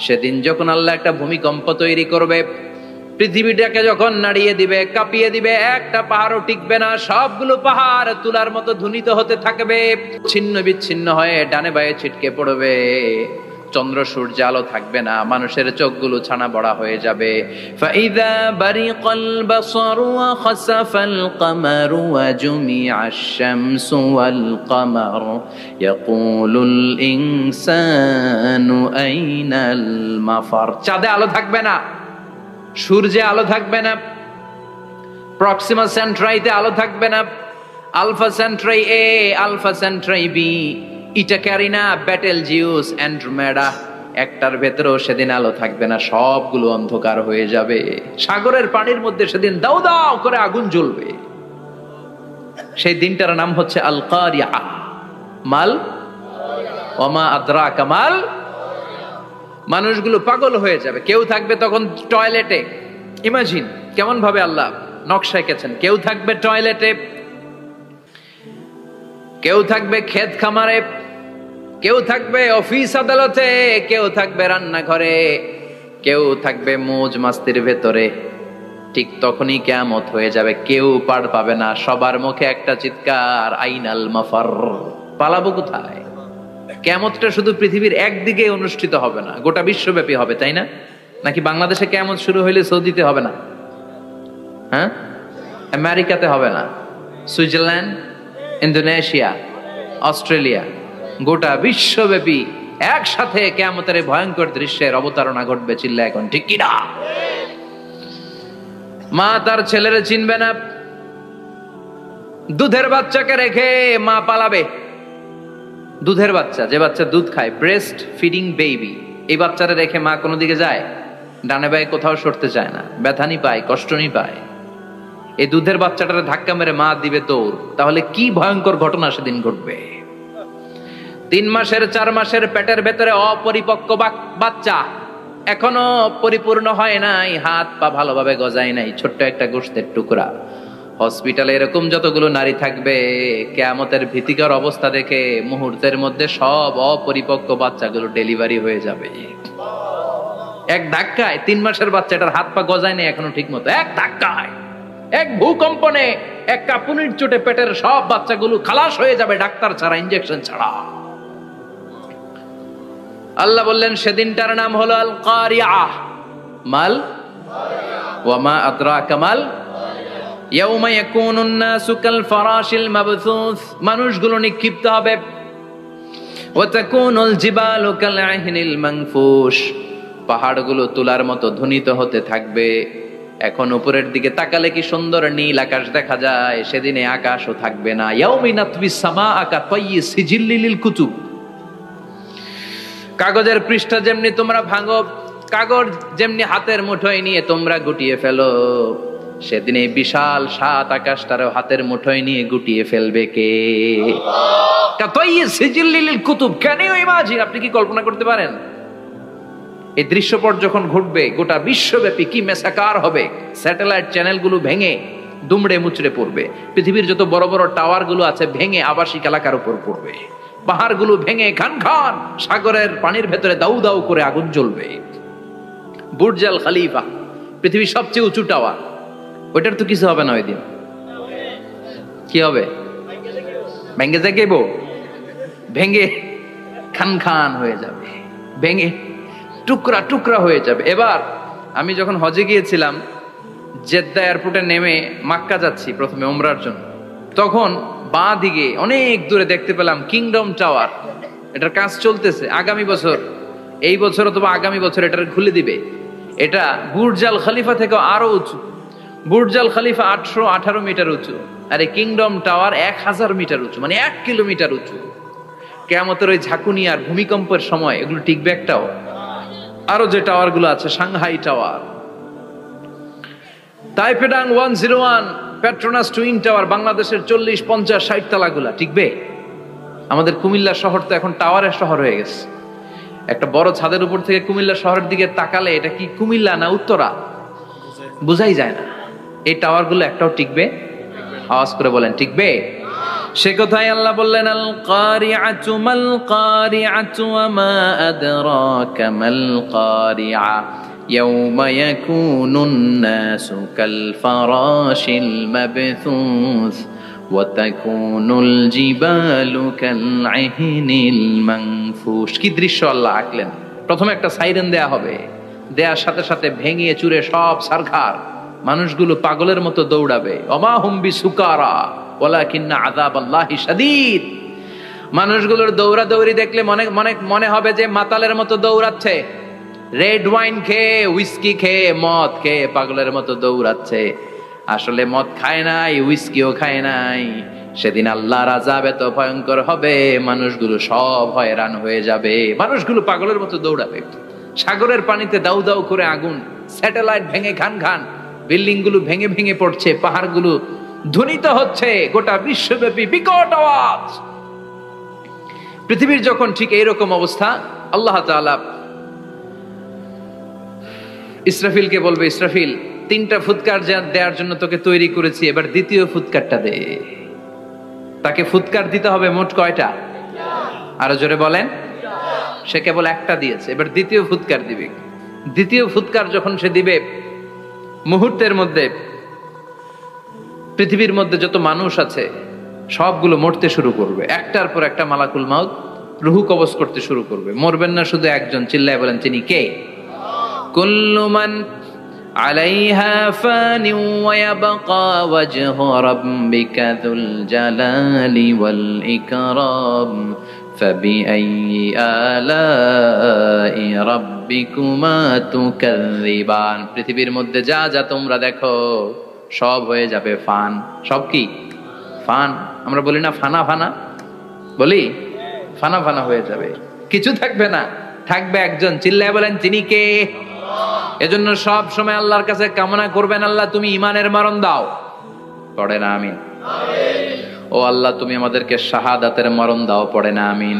সেদিন যখন আল্লাহ একটা ভূমিকম্প তৈরি করবে, পৃথিবীটাকে যখন নাড়িয়ে দিবে, কাঁপিয়ে দিবে, একটা পাহাড়ও টিকবে না, সবগুলো পাহাড় তুলার মতো ধ্বনিত হতে থাকবে, ছিন্ন বিচ্ছিন্ন হয়ে ডানে বায়ে ছিটকে পড়বে। চন্দ্র সূর্য আলো থাকবে না, মানুষের চোখগুলো ছানা বড়া হয়ে যাবে। ফাইদা বারিকাল বাসারু ওয়া খাসাফাল কামারু ওয়া জুমিআশ শামসু ওয়াল কামার ইয়াকুলুল ইনসানু আইনাল মাফার। চাঁদে আলো থাকবে না, সূর্যে আলো থাকবে না, প্রক্সিমা সেন্ট্রাইতে আলো থাকবে না, আলফা সেন্ট্রাই এ, আলফা সেন্ট্রাই বি, ইটা ক্যারিনা, ব্যাটেল জিউস, অ্যান্ড্রোমেডা, একটার ভেতরেও সেদিন আলো থাকবে না, সবগুলো অন্ধকার হয়ে যাবে। সাগরের পানির মধ্যে সেদিন দাউ দাউ করে আগুন জ্বলবে। সেই দিনটার নাম হচ্ছে আল কারিয়া। মাল ওমা আদরাকা মাল। মানুষগুলো পাগল হয়ে যাবে। কেউ থাকবে তখন টয়লেটে, ইমাজিন কেমন ভাবে আল্লাহ নকশা এঁকেছেন। কেউ থাকবে টয়লেটে, কেউ থাকবে ক্ষেত খামারে, কেউ থাকবে অফিস আদালতে, কেউ থাকবে রান্নাঘরে, কেউ থাকবে মৌজ মাস্তির ভেতরে। ঠিক তখনই কিয়ামত হয়ে যাবে, কেউ পার পাবে না, সবার মুখে একটা চিৎকার, আইনাল মাফার। পালাবো কোথায়? কিয়ামতটা শুধু পৃথিবীর একদিকে অনুষ্ঠিত হবে না, গোটা বিশ্বব্যাপী হবে, তাই না? নাকি বাংলাদেশে কিয়ামত শুরু হইলে সৌদিতে হবে না? হ্যাঁ, আমেরিকাতে হবে না, সুইজারল্যান্ড, ইন্দোনেশিয়া, অস্ট্রেলিয়া, গোটা বিশ্বব্যাপী একসাথে কিয়ামতের ভয়ঙ্কর দৃশ্যের অবতারণা ঘটবে। চিল্লা এখন ঠিক কিনা? মা তার ছেলেরে চিনবে না, দুধের বাচ্চাকে রেখে মা পালাবে। দুধের বাচ্চা, যে বাচ্চা দুধ খায়, ব্রেস্ট ফিডিং বেবি, এই বাচ্চারা রেখে মা কোনো দিকে যায়? ডানে বায়ে কোথাও সরতে চায় না, ব্যথানি পায়, কষ্টনি পায়। এই দুধের বাচ্চাটারে ধাক্কা মেরে মা দিবে দৌড়। তাহলে কি ভয়ঙ্কর ঘটনা সেদিন ঘটবে। 3 মাসের 4 মাসের পেটের ভেতরে অপরিপক্ক বাচ্চা, এখনো পরিপূর্ণ হয় নাই, হাত পা ভালোভাবে গজায় নাই, ছোট্ট একটা গোশতের টুকরা। হসপিটালে এরকম যতগুলো নারী থাকবে, কিয়ামতের ভীতিকর অবস্থা দেখে মুহূর্তের মধ্যে সব অপরিপক্ক বাচ্চাগুলো ডেলিভারি হয়ে যাবে। এক ধাক্কায় 3 মাসের বাচ্চাটার হাত পা গজায় নেই এখনো ঠিক মতো, এক ধাক্কায়, এক ভূকম্পনে, এক কাঁপুনির চোটে পেটের সব বাচ্চাগুলো খালাস হয়ে যাবে, ডাক্তার ছাড়া, ইনজেকশন ছাড়া। আল্লাহ বললেন সেদিনটার নাম হলো আল কারিয়া। মাল ওয়া মা আদরাকা মাল। ইয়াউমা ইয়াকুনুন নাসু কাল ফারাশিল মাবথুস, মানুষগুলো নিক্ষিপ্ত হবে। ওয়া তাকুনুল জিবালু কাল আহিনিল মানফুশ, পাহাড়গুলো তুলার মতো ধ্বনিত হতে থাকবে। এখন উপরের দিকে তাকালে কি সুন্দর নীল আকাশ দেখা যায়, সেদিনে আকাশও থাকবে না। ইয়াউমিন নাতবিস সামাআ কাতায়্যি সিজিল্লিল লিল কুতুব, কাগজের পৃষ্ঠা যেমনি তোমরা ভাঙো, কাগজ যেমনি হাতের মুঠোয় নিয়ে তোমরা গুটিয়ে ফেলো, সেদিন এই বিশাল 7 আকাশটারও হাতের মুঠোয় নিয়ে গুটিয়ে ফেলবে কে? কাতায়্যি সিজিল্লিল লিল কুতুব। Can you imagine? আপনি কি কল্পনা করতে পারেন এই দৃশ্যপট যখন ঘটবে গোটা বিশ্বব্যাপী কি মেসাকার হবে? স্যাটেলাইট চ্যানেলগুলো ভেঙে দুমড়ে মুচড়ে পড়বে, পৃথিবীর যত বড় বড় টাওয়ার গুলো আছে ভেঙে আবাসিক এলাকার উপর পড়বে, পাহাড়গুলো ভেঙে খান খান সাগরের পানির ভেতরে দাউ দাউ করে আগুন জ্বলবে। বুর্জ আল খলিফা, পৃথিবীর সবচেয়ে উঁচু টাওয়ার, ওইটার তো কিছু হবে না। ওই দিন কি হবে? ভেঙে যাইব, ভেঙে খান খান হয়ে যাবে, ভেঙে টুকরা টুকরা হয়ে যাবে। এবার আমি যখন হজে গিয়েছিলাম, জেদ্দা এয়ারপোর্টে নেমে মাক্কা যাচ্ছি প্রথমে উমরার জন্য, তখন বাঁ দিকে অনেক দূরে দেখতে পেলাম কিংডম টাওয়ার। এটার কাজ চলতেছে, আগামী বছর, এই বছর অথবা আগামী বছর এটার খুলে দিবে। এটা বুর্জ আল খলিফা থেকে আরো উঁচু। বুর্জ আল খলিফা 818 মিটার উঁচু, আর এই কিংডম টাওয়ার 1000 মিটার উঁচু, মানে 1 কিলোমিটার উঁচু। কিয়ামতের ওই ঝাঁকুনি আর ভূমিকম্পের সময় এগুলো টিকবে একটাও? আরো যে টাওয়ার গুলো আছে, সাংহাই টাওয়ার, তাইপেডাং 101, পেট্রোনাস টুইন টাওয়ার, বাংলাদেশের 40, 50, 60 তালাগুলা টিকবে? আমাদের কুমিল্লা শহর তো এখন টাওয়ারের শহর হয়ে গেছে। একটা বড় ছাদের উপর থেকে কুমিল্লা শহরের দিকে তাকালে এটা কি কুমিল্লা না উত্তরা বোঝাই যায় না। এই টাওয়ার গুলো একটাও টিকবে? আওয়াজ করে বলেন টিকবে? সে কথাই আল্লাহ বললেন, আল কারিআতু মাল কারিআতু ওয়া মা আদরাকা মাল কারিআ ইয়াউমা ইয়াকুনুন নাসু কাল ফারাশিল মাবথুস ওয়া তাকুনুল জিবালু কাল আহিনিল মানফুশ। কি দৃশ্য আল্লাহ আঁকলেন। প্রথমে একটা সাইরেন দেয়া হবে, দেয়ার সাথে সাথে ভেঙে চুরে সব সারখার, মানুষগুলো পাগলের মতো দৌড়াবে। ওমা হুম বিসুকারা ওয়ালাকিন্না আযাবাল্লাহি শাদীদ। মানুষগুলোর দৌড়াদৌড়ি দেখলে মনে হবে যে মাতালের মতো দৌড়াচ্ছে, রেড ওয়াইন খেয়ে, উইস্কি খেয়ে, মদ খেয়ে পাগলের মতো দৌড়াচ্ছে। আসলে মদ খায় নাই, উইস্কিও খায় নাই। সেদিন আল্লাহর আযাব এত ভয়ঙ্কর হবে, মানুষগুলো সব হয়রান হয়ে যাবে, মানুষগুলো পাগলের মতো দৌড়াবে। সাগরের পানিতে দাউ দাউ করে আগুন, স্যাটেলাইট ভেঙে খান খান, বিল্ডিং গুলো ভেঙে ভেঙে পড়ছে, পাহাড়গুলো ধ্বনিত হচ্ছে, গোটা বিশ্বব্যাপী বিকট আওয়াজ। পৃথিবীর যখন ঠিক এইরকম অবস্থা, আল্লাহ তাআলা ইসরাফিলকে বলবে, ইসরাফিল 3টা ফুৎকার দেওয়ার জন্য তোকে তৈরি করেছি, এবার দ্বিতীয় ফুৎকারটা দে। তাকে ফুৎকার দিতে হবে মোট কয়টা? আরো জোরে বলেন। সে কেবল একটা দিয়েছে, এবার দ্বিতীয় ফুৎকার দিবে। দ্বিতীয় ফুৎকার যখন সে দিবে, মুহূর্তের মধ্যে পৃথিবীর মধ্যে যত মানুষ আছে সবগুলো মরতে শুরু করবে। একটার পর একটা মালাকুল মাউত রুহু কবজ করতে শুরু করবে। মরবেন না শুধু একজন, চিল্লায় বলেন তিনি কে? কুল্লু মান আলাইহা ফানি ওয়া ইয়াবকা ওয়াজহু রাব্বিকা যুল জালালি ওয়াল ইকরাম ফাবিআইয়ি আলাই রাব্বিকুমা তুকাযযিবান। পৃথিবীর মধ্যে যা যা তোমরা দেখো সব হয়ে যাবে ফান। সব কি? ফান। আমরা বলি না ফানা ফানা, বলি ফানা ফানা হয়ে যাবে, কিছু থাকবে না, থাকবে একজন, চিল্লায় বলেন তিনি কে? এজন্য সব সময় আল্লাহর কাছে কামনা করবেন, আল্লাহ তুমি ঈমানের মরণ দাও। পড়ে না আমিন? ও আল্লাহ তুমি আমাদেরকে শাহাদাতের মরণ দাও। পড়ে না আমিন?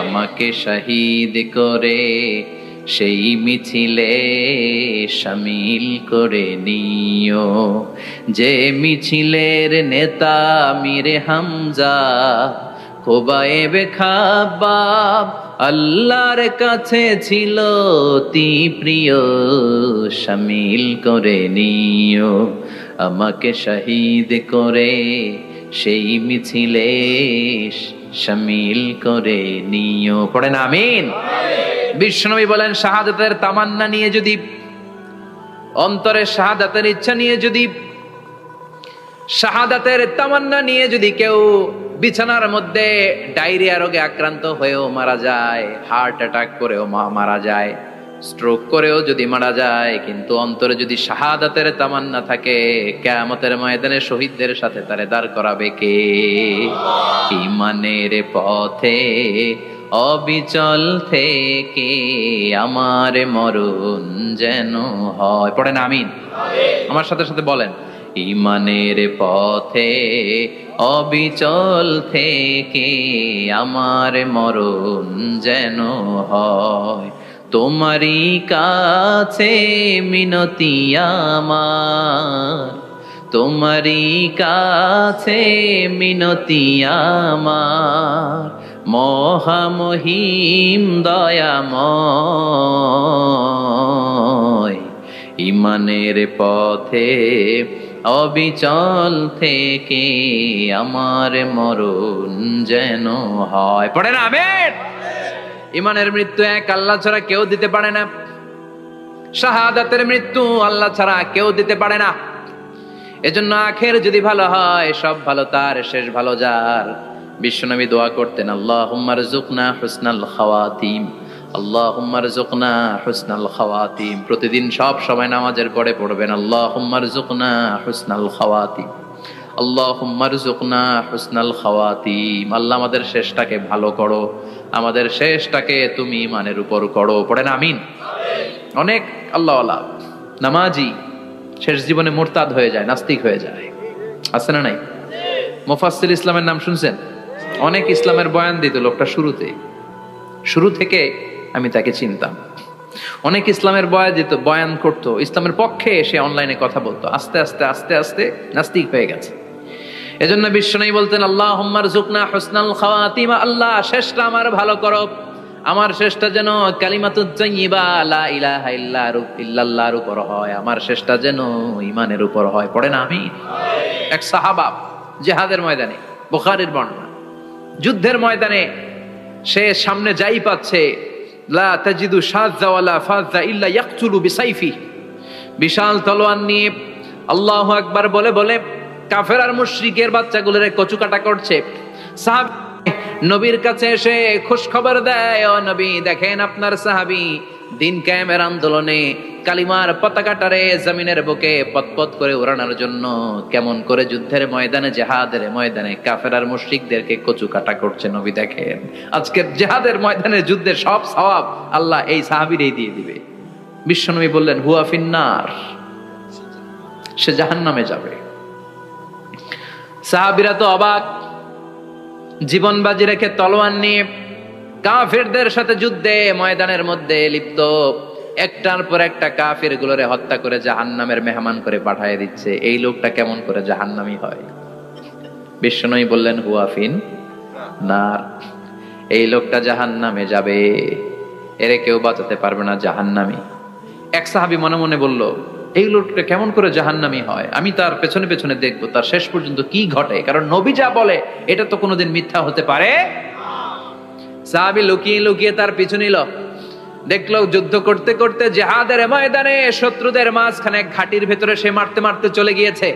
আমাকে শহীদ করে সেই মিছিলে শামিল করে নিও, যে মিছিলের নেতা মীরে হামজা খোবায়েবে খাব্বাব আল্লাহর কাছে ছিল অতি প্রিয়, শামিল করে নিও। আমাকে শহীদ করে সেই মিছিলে শামিল করে নিও। পড়েন আমিন? বিশ্বনবী বলেন, শাহাদাতের তামান্না নিয়ে যদি, অন্তরে শাহাদাতের ইচ্ছা নিয়ে যদি, শাহাদাতের তামান্না নিয়ে যদি কেউ বিছানার মধ্যে ডায়রিয়া রোগে আক্রান্ত হয়েও মারা যায়, হার্ট অ্যাটাক করেও মারা যায়, স্ট্রোক করেও যদি মারা যায়, কিন্তু অন্তরে যদি শাহাদাতের তামান্না থাকে, কিয়ামতের ময়দানে শহীদদের সাথে তারে দাঁড় করাবে কে? ঈমানের পথে অবিচল থেকে আমার মরণ যেন হয়। পড়েন আমিন? আমার সাথে সাথে বলেন, ঈমানের পথে অবিচল থেকে আমার মরণ যেন হয়। তোমারই কাছে মিনতি আমার, তোমারই কাছে মিনতি আমার, মহামহিম দয়াময়। ঈমানের পথে অবিচল থেকে আমার মরণ যেন হয়। পড়েন আমিন? ঈমানের মৃত্যু এক, আল্লাহ ছাড়া কেউ দিতে পারে না। শাহাদাতের মৃত্যু আল্লাহ ছাড়া কেউ দিতে পারে না। এজন্য আখের যদি ভালো হয়, সব ভালো তার, শেষ ভালো যার। বিশ্বনবী দোয়া করতেন, আল্লাহুম্মা রযুকনা হুসনাল খাওয়াতিম, আল্লাহুম্মা রযুকনা হুসনাল খাওয়াতিম। প্রতিদিন সব সময় নামাজের পরে পড়বেন, আল্লাহুম্মা রযুকনা হুসনাল খাওয়াতিম, আল্লাহুম্মা রযুকনা হুসনাল খাওয়াতিম। আল্লাহ আমাদের শেষটাকে ভালো করো, আমাদের শেষটাকে তুমি ঈমানের উপর করো। পড়েন আমিন? অনেক আল্লাহওয়ালা নামাজি শেষ জীবনে মুরতাদ হয়ে যায়, নাস্তিক হয়ে যায়, আছে না নাই? মুফাসসির ইসলামের নাম শুনছেন? অনেক ইসলামের বয়ান দিত লোকটা শুরু থেকে আমি তাকে চিনতাম। অনেক ইসলামের বয়ান করতো, ইসলামের পক্ষে এসে অনলাইনে কথা বলতো। আস্তে আস্তে আস্তে আস্তে নাস্তিক হয়ে গেছে। এজন্য বিশ্বনবী বলতেন আল্লাহুম্মা রযুকনা হুসনাল খাওয়াতিমা, আল্লাহ শেষটা আমার ভালো করো, আমার শেষটা যেন কালিমাতুত তাইয়্যিবা লা ইলাহা ইল্লাল্লাহর উপর হয়, আমার শেষটা যেন ঈমানের উপর হয়। পড়েন আমিন। এক সাহাবা জিহাদের ময়দানে, বুখারীর বর্ণনা, যুদ্ধের ময়দানে সে সামনে যাই পাচ্ছে, লা তাজিদু শাযা ওয়ালা ফাযা ইল্লা ইয়াকতুলু বিসাইফি, বিশাল তলোয়ার নিয়ে আল্লাহু আকবার বলে বলে কাফের আর মুশরিকের বাচ্চাগুলোরে কচুকাটা করছে। সাহাবী নবীর কাছে এসে খুশ খবর দেয়, ও নবী দেখেন আপনার সাহাবী দিন কায়েমের আন্দোলনে কালিমার পতাকাটারে জমিনের বুকে পতপত করে উড়ানোর জন্য কেমন করে যুদ্ধের ময়দানে, জিহাদের ময়দানে কাফের আর মুশরিকদেরকে কচুকাটা করছে। নবী দেখেন আজকের জিহাদের ময়দানে যুদ্ধের সব সওয়াব আল্লাহ এই সাহাবীরই দিয়ে দিবে। বিশ্বনবী বললেন হুয়া ফিন্নার, সে জাহান্নামে যাবে। সাহাবীরা তো অবাক, জীবন বাজি রেখে তলোয়ার নিয়ে কাফেরদের সাথে যুদ্ধে ময়দানের মধ্যে লিপ্ত, একটার পর একটা কাফের গুলোরে হত্যা করে জাহান্নামের মেহমান করে পাঠিয়ে দিচ্ছে। এই লোকটা কেমন করে জাহান্নামী হয়? বিশ্বনবী বললেন হুয়া ফিন নার, এই লোকটা জাহান্নামে যাবে, এরে কেউ বাঁচাতে পারবে না, জাহান্নামী। এক সাহাবী মনে মনে বলল এই লোকটা কেমন করে জাহান্নামী হয়, আমি তার পেছনে পেছনে দেখবো তার শেষ পর্যন্ত কি ঘটে, কারণ নবী যা বলে এটা তো কোনোদিন মিথ্যা হতে পারে। সাহাবী লুকিয়ে লুকিয়ে তার পিছু নিল, দেখলো যুদ্ধ করতে করতে জিহাদের ময়দানে শত্রুদের মাঝখানে ঘাটির ভেতরে সে মারতে মারতে চলে গিয়েছে,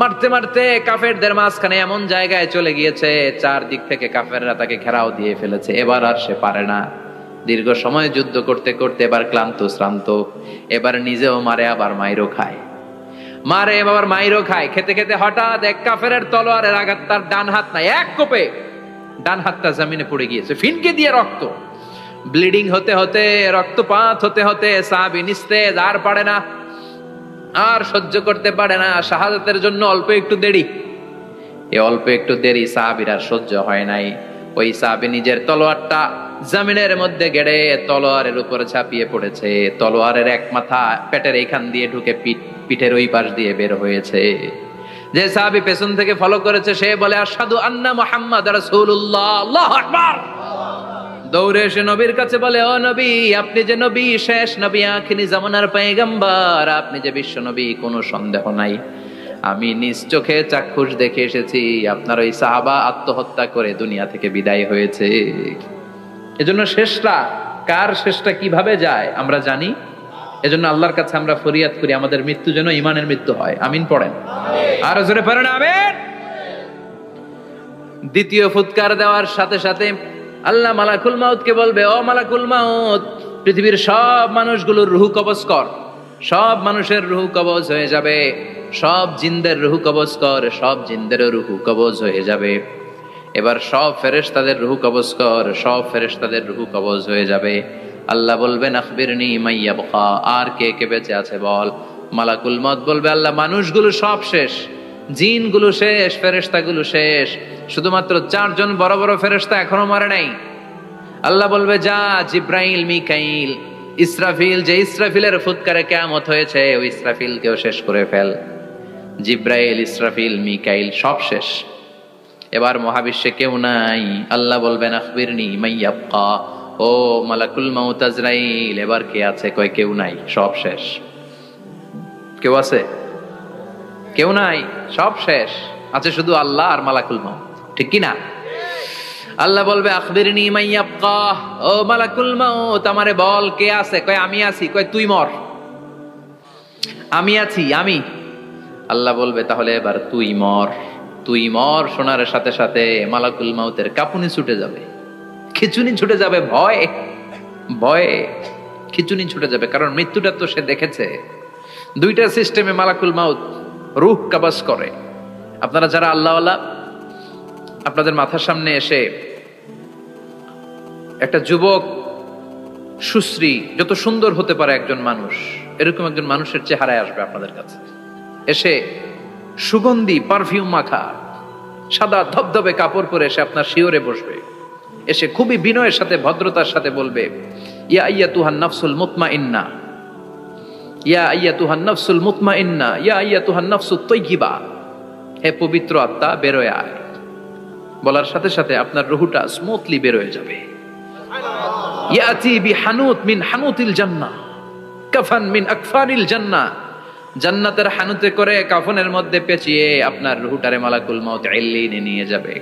মারতে মারতে কাফেরদের মাঝখানে এমন জায়গায় চলে গিয়েছে চারদিক থেকে কাফেররা তাকে ঘেরাও দিয়ে ফেলেছে। এবার আর সে পারে না, দীর্ঘ সময় যুদ্ধ করতে করতে এবার ক্লান্ত শ্রান্ত, এবার নিজেও মারে আবার মাইরও খায়, মারে আবার মাইরও খায়। খেতে খেতে হঠাৎ এক কাফেরের তলোয়ারের আঘাত তার ডান হাত নাই, এক কোপে ডান হাতটা জমিনে পড়ে গিয়েছে, ফিনকে দিয়ে রক্ত, ব্লিডিং হতে হতে, রক্তপাত হতে হতে সাহাবী নিস্তেজ, আর পারে না, আর সহ্য করতে পারে না। শাহাদাতের জন্য অল্প একটু দেরি, এই অল্প একটু দেরি সাহাবীর আর সহ্য হয় নাই। ওই সাহাবী নিজের তলোয়ারটা জমিনের মধ্যে গেড়ে তলোয়ারের উপরে ঝাঁপিয়ে পড়েছে, তলোয়ারের এক মাথা পেটের এইখান দিয়ে ঢুকে পিঠের ওই পাশ দিয়ে বের হয়েছে। যে সাহাবী পেছন থেকে ফলো করেছে সে বলে আশহাদু আন্না মুহাম্মাদ রাসূলুল্লাহ, আল্লাহু আকবার। দৌড়ে এসে নবীর কাছে বলে ও নবী, আপনি যে নবী, শেষ নবী, আখিরি জামানার পয়গম্বর, আপনি যে বিশ্ব নবী, কোনো সন্দেহ নাই, আমি নিজ চোখে চাক্ষুষ দেখে এসেছি আপনার ওই সাহাবা আত্মহত্যা করে দুনিয়া থেকে বিদায় হয়েছে। এজন্য শেষটা কার, শেষটা কিভাবে যায় আমরা জানি। এজন্য আল্লাহর কাছে আমরা ফরিয়াদ করি আমাদের মৃত্যু যেন ঈমানের মৃত্যু হয়। আমিন পড়েন, আর জোরে পড়েন আমিন। দ্বিতীয় ফুৎকার দেওয়ার সাথে সাথে আল্লাহ মালাকুল মাউতকে বলবে ও মালাকুল মাউত, পৃথিবীর সব মানুষগুলোর রুহ কবজ কর, সব মানুষের রুহ কবজ হয়ে যাবে, সব জিনদের রুহ কবজ কর, সব জিনদের রুহ কবজ হয়ে যাবে। এবার সব ফেরেশতাদের রুহ কবজ কর, সব ফেরেশতাদের রুহ কবজ হয়ে যাবে। আল্লাহ বলবেন আখবিরনি মাইয়াবকা, আর কে কে বেঁচে আছে বল। মালাকুল মউত বলবে আল্লাহ মানুষগুলো সব শেষ, জিনগুলো শেষ, ফেরেশতাগুলো শেষ, শুধুমাত্র 4 জন বড় বড় ফেরেশতা এখনো মরে নাই। আল্লাহ বলবে যা জিব্রাইল, মিকাইল, ইসরাফিল, যে ইসরাফিলের ফুৎকারে কিয়ামত হয়েছে ওই ইসরাফিলকেও শেষ করে ফেল। জিব্রাইল, ইসরাফিল, মিকাইল সব শেষ, এবার মহাবিশ্বে কেউ নাই। আল্লাহ বলবেন আখবিরনি মাইয়াবকা, ও মালাকুল মাউত আজরাইল, এবার কে আছে? কয় কেউ নাই, সব শেষ। কেউ আছে? কেউ নাই, সব শেষ, আছে শুধু আল্লাহ আর মালাকুল মাউত, ঠিক কি না? আল্লাহ বলবে আখবিরনি মাইয়াবকা, ও মালাকুল মাউত আমারে বল কে আছে? কয় আমি আছি। কয় তুই মর। আমি আছি, আমি। আল্লাহ বলবে তাহলে এবার তুই মর। তুই মর শোনার সাথে সাথে মালাকুল মাউতের কাঁপুনি ছুটে যাবে, খিচুনি ছুটে যাবে, ভয় ভয়ে খিচুনি ছুটে যাবে, কারণ মৃত্যুটা তো সে দেখেছে। দুইটা সিস্টেমে মালাকুল মাউত রূহ কবজ করে। আপনারা যারা আল্লাহওয়ালা, আপনাদের মাথার সামনে এসে একটা যুবক, সুশ্রী, যত সুন্দর হতে পারে একজন মানুষ, এরকম একজন মানুষের চেহারায় আসবে আপনাদের কাছে, এসে সুগন্ধি পারফিউম মাখা সাদা ধবধবে কাপড় পরে এসে আপনার শিওরে বসবে, এসে খুবই বিনয়ের সাথে ভদ্রতার সাথে বলবে ইয়া আইয়াতুহান নাফসুল মুতমাইন্না, ইয়া আইয়াতুহান নাফসুল মুতমাইন্না, ইয়া আইয়াতুহান নাফসুত তাইয়্যিবা, হে পবিত্র আত্মা বেরোয় আয়। বলার সাথে সাথে আপনার রুহুটা স্মুথলি বেরোয় যাবে। ইয়াতি বিহানুত মিন হানুতিল জান্নাহ, কাফান মিন আকফানিল জান্নাহ। জান্নাতের হানুতে করে কাফনের মধ্যে পেঁচিয়ে আপনার রুহুটারে মালাকুল মউত ইল্লিনে নিয়ে যাবে।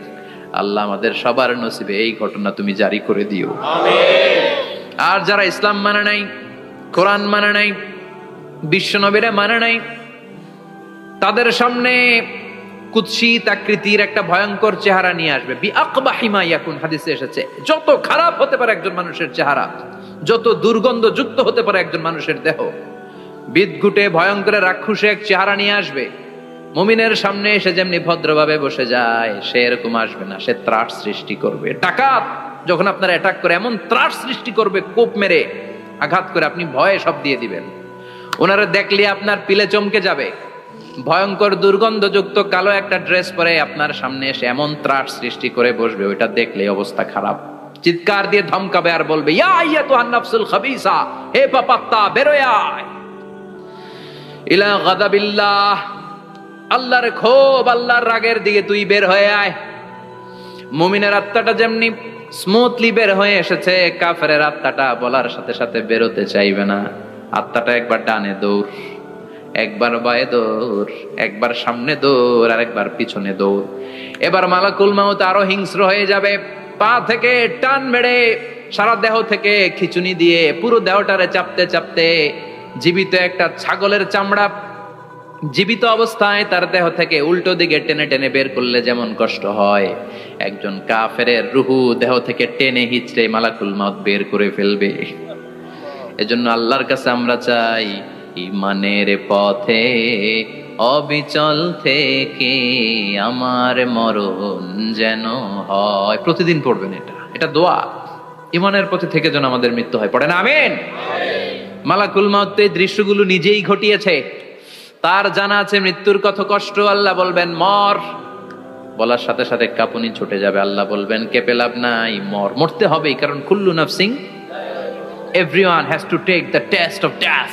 আল্লাহ আমাদের সবার নসিবে এই ঘটনা তুমি জারি করে দিও, আমিন। আর যারা ইসলাম মানে নাই, কোরআন মানে নাই, বিশ্বনবীরা মানে নাই, তাদের সামনে কুৎসিত আকৃতির একটা ভয়ঙ্কর চেহারা নিয়ে আসবে। বিআকবাহি মা ইয়াকুন, হাদিসে এসেছে যত খারাপ হতে পারে একজন মানুষের চেহারা, যত দুর্গন্ধযুক্ত হতে পারে একজন মানুষের দেহ, বিদঘুটে ভয়ঙ্কর রাক্ষসে এক চেহারা নিয়ে আসবে। মুমিনের সামনে এসে যেমনি ভদ্রভাবে বসে যায়, সে এরকম আসবে না, সে ত্রাস সৃষ্টি করবে। ডাকাত যখন আপনার অ্যাটাক করে এমন ত্রাস সৃষ্টি করবে, কোপ মেরে আঘাত করে আপনি ভয়ে সব দিয়ে দিবেন। ওনারা দেখলে আপনার পিলে চমকে যাবে। ভয়ঙ্কর দুর্গন্ধযুক্ত কালো একটা ড্রেস পরে আপনার সামনে এসে এমন ত্রাস সৃষ্টি করে বসবে, ওইটা দেখলে অবস্থা খারাপ। চিৎকার দিয়ে ধমকাবে আর বলবে, ইয়া আইয়াতুহান নাফসুল খাবিসা, হে পাপাত্তা বেরোয় আয় ইলা গাদাবিল্লাহ, আল্লাহর ক্ষোভ, আল্লাহর রাগের দিকে তুই বের হয়ে আয়। মুমিনের আত্মাটা যেমনি স্মুথলি বের হয়ে এসেছে, কাফেরের আত্মাটা বলার সাথে সাথে বেরোতে চাইবে না। আত্মাটা একবার ডানে দৌড়, একবার বায়ে দৌড়, একবার সামনে দৌড়, আর একবার পিছনে দৌড়। এবার মালাকুল মাউত আরো হিংস্র হয়ে যাবে। পা থেকে টান মেরে সারা দেহ থেকে খিচুনি দিয়ে পুরো দেহটারে চাপতে চাপতে জীবিত একটা ছাগলের চামড়া জীবিত অবস্থায় তার দেহ থেকে উল্টো দিকে টেনে টেনে বের করলে যেমন কষ্ট হয়, একজন কাফেরের রুহু দেহ থেকে টেনে হিচড়ে মালাকুল মাউত বের করে ফেলবে। এজন্য আল্লাহর কাছে আমরা চাই, ইমানের পথে অবিচল থেকে আমার মরণ যেন হয়। প্রতিদিন পড়বেন এটা দোয়া। ইমানের পথে থেকে যেন আমাদের মৃত্যু হয়, পড়েন আমিন। মালাকুল মাউত এই দৃশ্যগুলো নিজেই ঘটিয়েছে, তার জানা আছে মৃত্যুর কত কষ্ট। আল্লাহ বলবেন মর, বলার সাথে সাথে কাঁপুনি ছুটে যাবে। আল্লাহ বলবেন কেঁপে লাভ নাই, মর, মরতে হবেই, কারণ কুল্লু নাফসিন, everyone has to take the taste of death.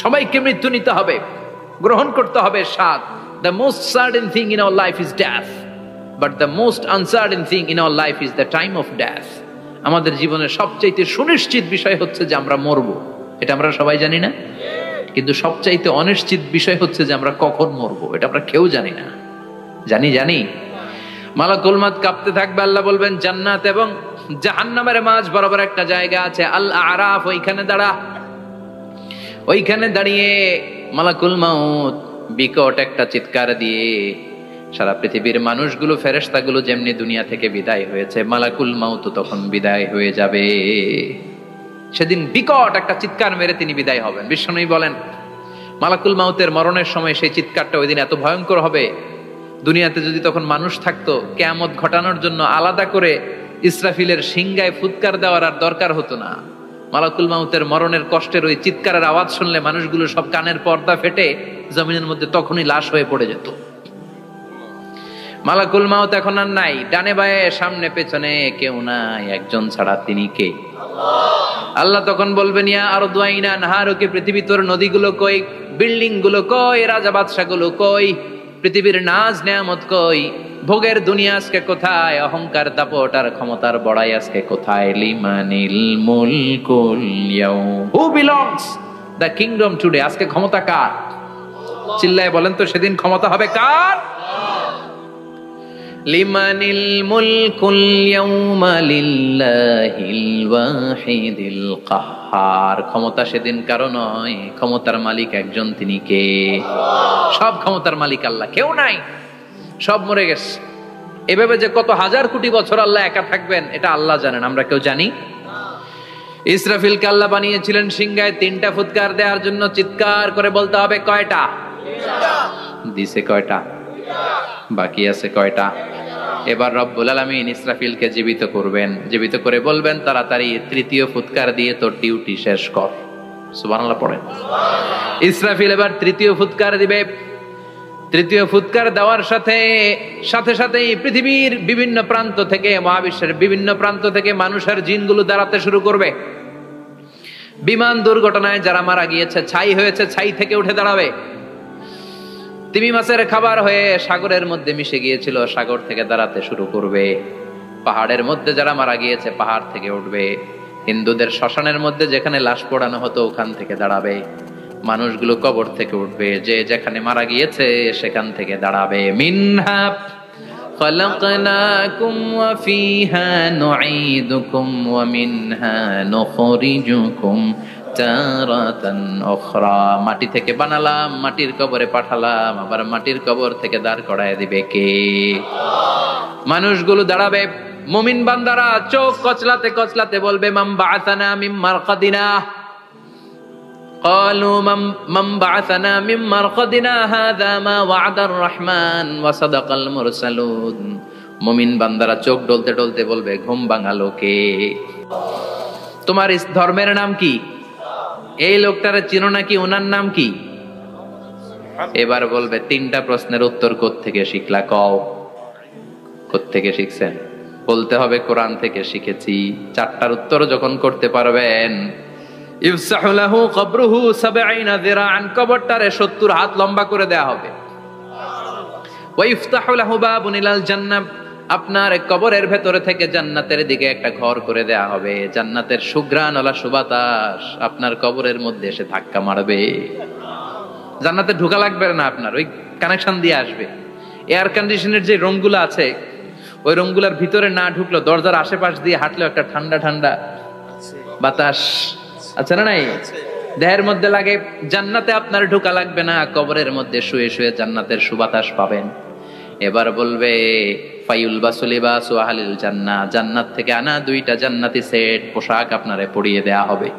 সবাইকে মৃত্যু নিতে হবে, গ্রহণ করতে হবে স্বাদ। The most certain thing in our life is death, but the most uncertain thing in our life is the time of death. আমাদের জীবনের সবচাইতে সুনিশ্চিত বিষয় হচ্ছে যে আমরা মরবো, এটা আমরা সবাই জানি না, কিন্তু সবচাইতে অনিশ্চিত বিষয় হচ্ছে যে আমরা কখন মরবো, এটা আমরা কেউ জানি না। জানি মালাকুল মাউত কাঁপতে থাকবে। আল্লাহ বলবেন জান্নাত এবং জাহান্নামের মাঝ বরাবর একটা জায়গা আছে, আল আরাফ, ওইখানে দাঁড়া। ওইখানে দাঁড়িয়ে মালাকুল মাউত বিকট একটা চিৎকার দিয়ে সারা পৃথিবীর মানুষগুলো, ফেরেশতাগুলো যেমনি দুনিয়া থেকে বিদায় হয়েছে, মালাকুল মাউত তখন বিদায় হয়ে যাবে। সেদিন বিকট একটা চিৎকার মেরে তিনি বিদায় হবেন। বিশ্বনবী বলেন মালাকুল মাউতের মরণের সময় সেই চিৎকারটা ওই দিন এত ভয়ঙ্কর হবে, দুনিয়াতে যদি তখন মানুষ থাকতো, কিয়ামত ঘটানোর জন্য আলাদা করে ইসরাফিলের সিংগায় ফুৎকার দেওয়ার আর দরকার হতো না। মালাকুল মাউতের মরণের কষ্টের ওই চিৎকারের আওয়াজ শুনলে মানুষগুলো সব কানের পর্দা ফেটে জমিনের মধ্যে তখনই লাশ হয়ে পড়ে যেত। মালাকুল মাউত এখন আর নাই, ডানে বায়ে সামনে পেছনে কেউ নাই, একজন ছাড়া, তিনি কে? আল্লাহ তখন বলবেন ইয়া আরদু আইনা নাহারুকি, পৃথিবী তোর নদীগুলো কই, বিল্ডিং গুলো কই, রাজা বাদশা গুলো কই, পৃথিবীর নাজ নেয়ামত কই, ভোগের দুনিয়া আজকে কোথায়, অহংকার দাপট আর ক্ষমতার বড়াই আজকে কোথায়? লিমানিল মুলকুল ইয়াউম, who belongs the kingdom today, আজকে ক্ষমতা কার? চিল্লায় বলেন তো সেদিন ক্ষমতা হবে কার? লিমানিল মুলকুল ইয়াউমা লিল্লাহিল ওয়াহিদিল কাহ্হার, ক্ষমতা সেদিন কারো নয়, ক্ষমতার মালিক একজন, তিনি কে? সব ক্ষমতার মালিক আল্লাহ, কেউ নাই, সব মরে গেছে। এভাবে যে কত হাজার কোটি বছর আল্লাহ একা থাকবেন এটা আল্লাহ জানেন, আমরা কেউ জানি? ইসরাফিলকে আল্লাহ বানিয়েছিলেন সিংহায় 3টা ফুৎকার দেওয়ার জন্য, চিৎকার করে বলতে হবে কয়টা? দিছে কয়টা? বাকি আছে কয়টা? এবার রব্বুল আলামিন ইসরাফিলকে জীবিত করবেন, জীবিত করে বলবেন তাড়াতাড়ি 3য় ফুৎকার দিয়ে তোর ডিউটি শেষ কর। সুবহানাল্লাহ পড়েন। ইসরাফিল এবার 3য় ফুৎকার দিবে। 3য় ফুৎকার দেওয়ার সাথে সাথেই পৃথিবীর বিভিন্ন প্রান্ত থেকে, মহাবিশ্বের বিভিন্ন প্রান্ত থেকে মানুষের জিনগুলো দাঁড়াতে শুরু করবে। বিমান দুর্ঘটনায় যারা মারা গিয়েছে, ছাই হয়েছে, ছাই থেকে উঠে দাঁড়াবে। তিমি মাছের খাবার হয়ে সাগরের মধ্যে মিশে গিয়েছিল, সাগর থেকে দাঁড়াতে শুরু করবে। পাহাড়ের মধ্যে যারা মারা গিয়েছে পাহাড় থেকে উঠবে। হিন্দুদের শ্মশানের মধ্যে যেখানে লাশ পোড়ানো হতো ওখান থেকে দাঁড়াবে। মানুষগুলো কবর থেকে উঠবে, যে যেখানে মারা গিয়েছে সেখান থেকে দাঁড়াবে। মিনহা খলাকনাকুম ওয়া ফিহা নুঈদুকুম ওয়া মিনহা নুখরিজুকুম তারাতান উখরা। মাটি থেকে বানালাম, মাটির কবরে পাঠালাম, আবার মাটির কবর থেকে দাঁড় করায় দিবে কে? মানুষগুলো দাঁড়াবে। মুমিন বান্দারা চোখ কচলাতে কচলাতে বলবে, মাম বাআসানা মিন মারকাদিনা। قالوا من بعثنا من مرقدنا هذا ما وعد الرحمن وصدق المرسلون। মুমিন বান্দারা চোখ ডলতে ডলতে বলবে, ঘুম ভাঙালো কে? তোমার ধর্মের নাম কি? এই লোকটারে চিনো নাকি? ওনার নাম কি? এবার বলবে, তিনটা প্রশ্নের উত্তর কোত্থেকে শিখলা কও? কোত্থেকে শিখছেন? বলতে হবে কোরআন থেকে শিখেছি। চারটার উত্তর যখন করতে পারবেন, ইফসাহু লাহু কবরুহু 70 যিরাআন, কবরটারে 70 হাত লম্বা করে দেয়া হবে। ওয়া ইফতাহু লাহু বাবুন ইলাল জান্নাহ, আপনার কবরের ভেতরে থেকে জান্নাতের দিকে একটা ঘর করে দেয়া হবে। জান্নাতের সুঘ্রাণওয়ালা সুবাতাস আপনার কবরের মধ্যে এসে ধাক্কা মারবে। জান্নাতে ঢোকা লাগবে না, আপনার ওই কানেকশন দিয়ে আসবে। এয়ার কন্ডিশনের যে রুমগুলো আছে ওই রুমগুলোর ভিতরে না ঢুকলো, দরজার আশেপাশ দিয়ে হাঁটলেও একটা ঠান্ডা ঠান্ডা বাতাস আছে না নাই? দেহের মধ্যে লাগে। জান্নাতে আপনার ঢোকা লাগবে না, কবরের মধ্যে শুয়ে শুয়ে জান্নাতের সুবাতাস পাবেন। এবার বলবে, ফায়ুলবাসু লিবাসু আহলিল জান্নাহ, জান্নাত থেকে আনা 2টা জান্নাতি সেট পোশাক আপনারে পরিয়ে দেয়া হবে।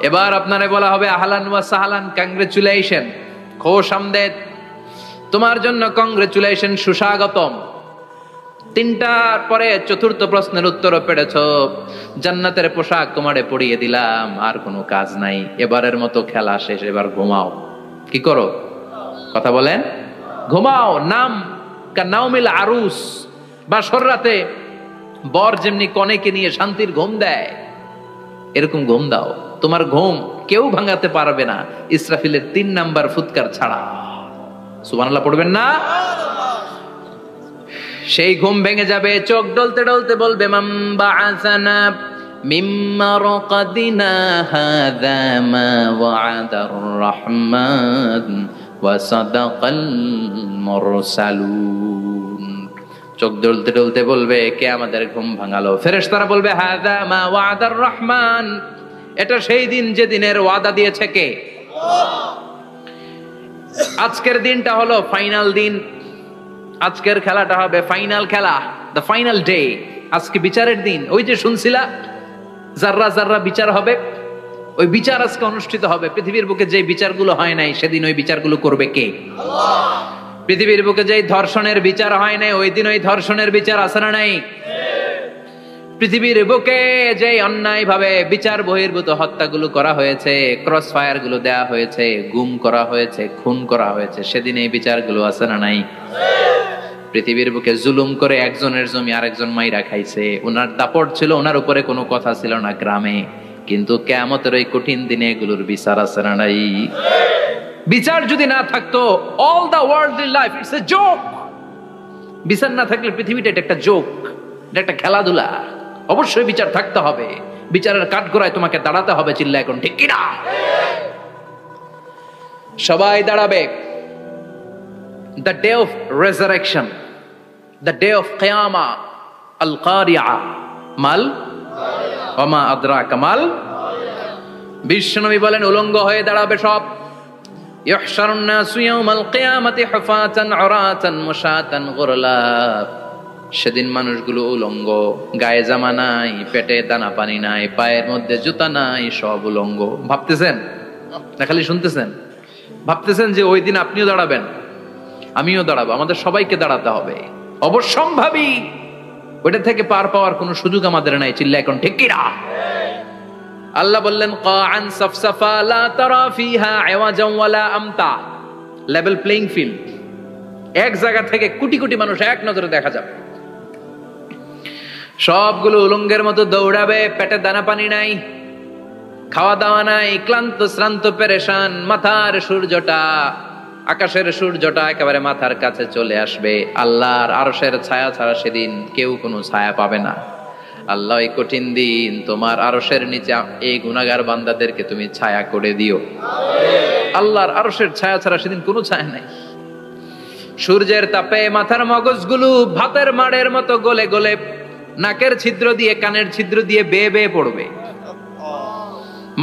এবার আপনারে বলা হবে, আহলান ওয়া সাহলান, কংগ্রেচুলেশন, খোশ আমদেদ, তোমার জন্য কংগ্রেচুলেশন, সুস্বাগতম। 3টার পরে 4র্থ প্রশ্নের উত্তরও পেরেছ, জান্নাতের পোশাক তোমারে পরিয়ে দিলাম, আর কোনো কাজ নাই, এবারের মতো খেলা শেষ, এবার ঘুমাও। কি করো? কথা বলেন। ঘুমাও। নাম কানাউমিল আরুস, বাসর রাতে বর যেমনি কনেকে নিয়ে শান্তির ঘুম দেয়, এরকম ঘুম দাও। তোমার ঘুম কেউ ভাঙাতে পারবে না, ইসরাফিলের 3 নাম্বার ফুৎকার ছাড়া। সুবহানাল্লাহ পড়বেন না? সেই ঘুম ভেঙে যাবে। চোখ ডলতে ডলতে বলবে, মাম বাআসানা মিন মারকাদিনা হাযা মা ওয়া'দার রহমান ওয়া সাদাকাল মুরসালুন। চোখ ডলতে ডলতে বলবে, কে আমাদের ঘুম ভাঙালো? ফেরেশতারা বলবে, হাযা মা ওয়া'দার রহমান, এটা সেই দিন যে দিনের ওয়াদা দিয়েছে কে? আজকের দিনটা হলো ফাইনাল দিন। আজকের খেলাটা হবে ফাইনাল খেলা, দ্য ফাইনাল ডে। আজকে বিচারের দিন। ওই যে শুনছিলা জাররা জাররা বিচার হবে, ওই বিচার আজকে অনুষ্ঠিত হবে। পৃথিবীর বুকে যে বিচারগুলো হয় নাই সেদিন ওই বিচারগুলো করবে কে? আল্লাহ। পৃথিবীর বুকে যে ধর্ষণের বিচার হয় নাই ওই দিন ওই ধর্ষণের বিচার আছে না নাই? পৃথিবীর বুকে যে অন্যায় ভাবে বিচার বহির্ভূত হত্যাগুলো করা হয়েছে, ক্রস ফায়ার গুলো দেয়া হয়েছে, গুম করা হয়েছে, খুন করা হয়েছে, সেদিন এই বিচারগুলো আছে না নাই? পৃথিবীর বুকে জুলুম করে একজনের জমি আরেকজন মাইরা খাইছে, ওনার দাপট ছিল, ওনার উপরে কোনো কথা ছিল না গ্রামে, কিন্তু কিয়ামতের ওই কঠিন দিনে এগুলোর বিচার আছে না নাই? বিচার যদি না থাকতো, all the worldly life it's a joke. বিচার না থাকলে পৃথিবীটা এটা একটা জোক, এটা একটা খেলাধুলা। অবশ্যই বিচার থাকতে হবে, বিচারের কাঠগড়ায় তোমাকে দাঁড়াতে হবে। চিল্লা এখন ঠিক কিনা? সবাই দাঁড়াবে। The day of resurrection, the day of qiyamah, al-qari'ah, mal wa ma adraka mal। বিশ্বনবী বলেন, উলঙ্গ হয়ে দাঁড়াবে সব। ইহশারুন নাসু ইয়াওমাল কিয়ামাতি হুফাতান উরাতান মুশাতান গুরলা। সেদিন মানুষগুলো উলঙ্গ, গায়ে জামা নাই, পেটে দানা পানি নাই, পায়ের মধ্যে জুতা নাই, সব উলঙ্গ। ভাবতেছেন না খালি শুনতেছেন? ভাবতেছেন যে ওই দিন আপনিও দাঁড়াবেন, আমিও দাঁড়াবো, আমাদের সবাইকে দাঁড়াতে হবে। অবশ্যম্ভাবী। ওইটা থেকে পার পাওয়ার কোনো সুযোগ আমাদের নাই। চিল্লা এখন ঠিক কিনা? আল্লাহ বললেন, কাআন সাফসাফা লা তারা ফিহা আওয়াজান ওয়ালা আমতা। Level playing field. এক জায়গা থেকে কোটি কোটি মানুষ এক নজরে দেখা যাবে। সবগুলো উলঙ্গের মতো দৌড়াবে, পেটে দানা পানি নাই, খাওয়া দাওয়া নাই, ক্লান্ত শ্রান্ত পেরেশান, মাথার সূর্যটা আকাশের সূর্যটা একেবারে মাথার কাছে চলে আসবে, আল্লাহর আরশের ছায়া ছাড়া সেদিন কেউ কোনো ছায়া পাবে না। আল্লাহ এই কঠিন দিন তোমার আরশের নিচে এই গুনাহগার বান্দাদেরকে তুমি ছায়া করে দিও। আল্লাহর আরশের ছায়া ছাড়া সেদিন কোনো ছায়া নাই। সূর্যের তাপে মাথার মগজগুলো ভাতের মাড়ের মতো গলে গলে নাকের ছিদ্র দিয়ে কানের ছিদ্র দিয়ে বেয়ে বেয়ে পড়বে।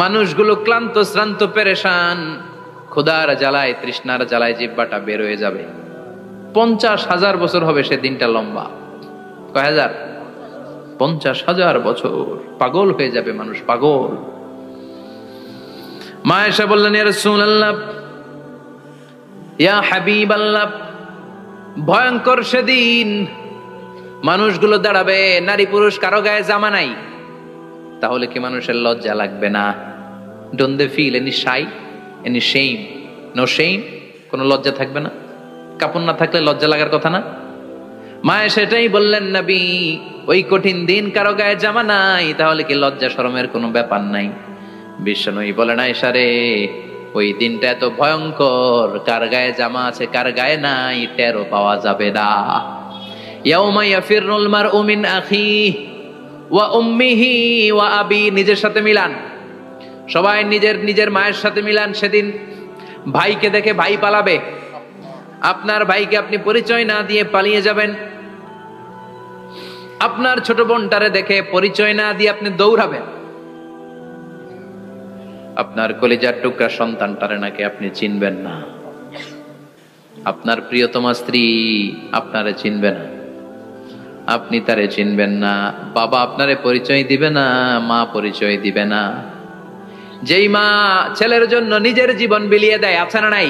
মানুষগুলো ক্লান্ত শ্রান্ত পেরেশান, ক্ষুধার জ্বালায় তৃষ্ণার জ্বালায় জিহ্বাটা বের হয়ে যাবে। 50,000 বছর হবে সে দিনটা লম্বা। কয় হাজার? 50,000 বছর। পাগল হয়ে যাবে মানুষ, পাগল। মা আয়েশা বললেন, ইয়া রাসূলুল্লাহ, ইয়া হাবিবাল্লাহ, ভয়ঙ্কর সেদিন মানুষগুলো দাঁড়াবে, নারী পুরুষ কারো গায়ে জামা নাই। তাহলে কি মানুষের লজ্জা লাগবে না? Don't they feel any shy, any shame? No shame, কোনো লজ্জা থাকবে না? কাপড় না থাকলে লজ্জা লাগার কথা না? মায়ে সেটাই বললেন, নবী, ওই কঠিন দিন কারো গায়ে জামা নাই, তাহলে কি লজ্জা শরমের কোনো ব্যাপার নাই? বিশ্বনবী বলেন, আয়েশা রে, ওই দিনটা এত ভয়ঙ্কর, কার গায়ে জামা আছে কার গায়ে নাই টেরও পাওয়া যাবে না। ইয়াউমা ইয়াফিরুল মারউ মিন আখিহি ওয়া উম্মিহি ওয়া আবি, নিজের সাথে মিলান, সবাই নিজের নিজের মায়ের সাথে মিলান। সেদিন ভাইকে দেখে ভাই পালাবে, আপনার ভাইকে আপনি পরিচয় না দিয়ে পালিয়ে যাবেন। আপনার ছোট বোনটারে দেখে পরিচয় না দিয়ে আপনি দৌড়াবেন। আপনার কলিজার টুকরা সন্তানটারে নাকি আপনি চিনবেন না। আপনার প্রিয়তমা স্ত্রী আপনারে চিনবে না, আপনি তারে চিনবেন না। বাবা আপনারে পরিচয় দিবে না, মা পরিচয় দিবে না। যেই মা ছেলের জন্য নিজের জীবন বিলিয়ে দেয়, আছে না নাই?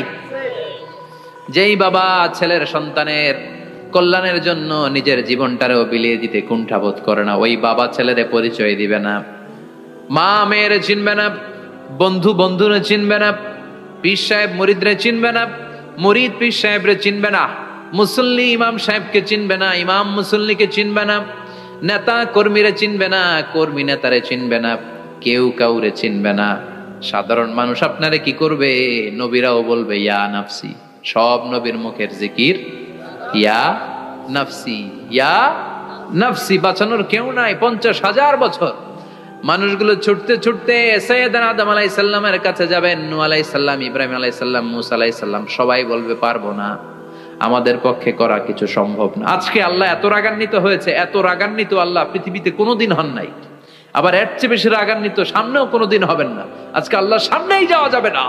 যেই বাবা ছেলের সন্তানের কল্যাণের জন্য নিজের জীবনটারেও বিলিয়ে দিতে কুণ্ঠাবোধ করে না, ওই বাবা ছেলেরে পরিচয় দিবে না। মা মেয়েরে চিনবে না, বন্ধু বন্ধুরে চিনবে না, পীর সাহেব মুরিদরে চিনবে না, মুরিদ পীর সাহেবরে চিনবে না, মুসল্লি ইমাম সাহেবকে চিনবে না, ইমাম মুসল্লিকে চিনবে না, নেতা কর্মীরে চিনবে না, কর্মী নেতারে চিনবে না, কেউ কাউরে চিনবে না। সাধারণ মানুষ আপনারে কি করবে? নবীরাও বলবে ইয়া নাফসি। সব নবীর মুখের জিকির ইয়া নাফসি, ইয়া নাফসি। বাঁচানোর কেউ নাই। 50,000 বছর মানুষগুলো ছুটতে ছুটতে সাইয়েদনা আদম আলাইহিস সালামের কাছে যাবেন। নূহ আলাইহিস সালাম, ইব্রাহিম আলাইহিস সালাম, মূসা আলাইহিস সালাম, সবাই বলবে পারবো না, আমাদের পক্ষে করা কিছু সম্ভব না। আজকে আল্লাহ এত রাগান্বিত হয়েছে, এত রাগান্বিত আল্লাহ পৃথিবীতে কোনোদিন হন নাই। আবার এর চেয়ে বেশি রাগান্বিত সামনেও কোনোদিন হবেন না। আজকে আল্লাহর সামনেই যাওয়া যাবে না।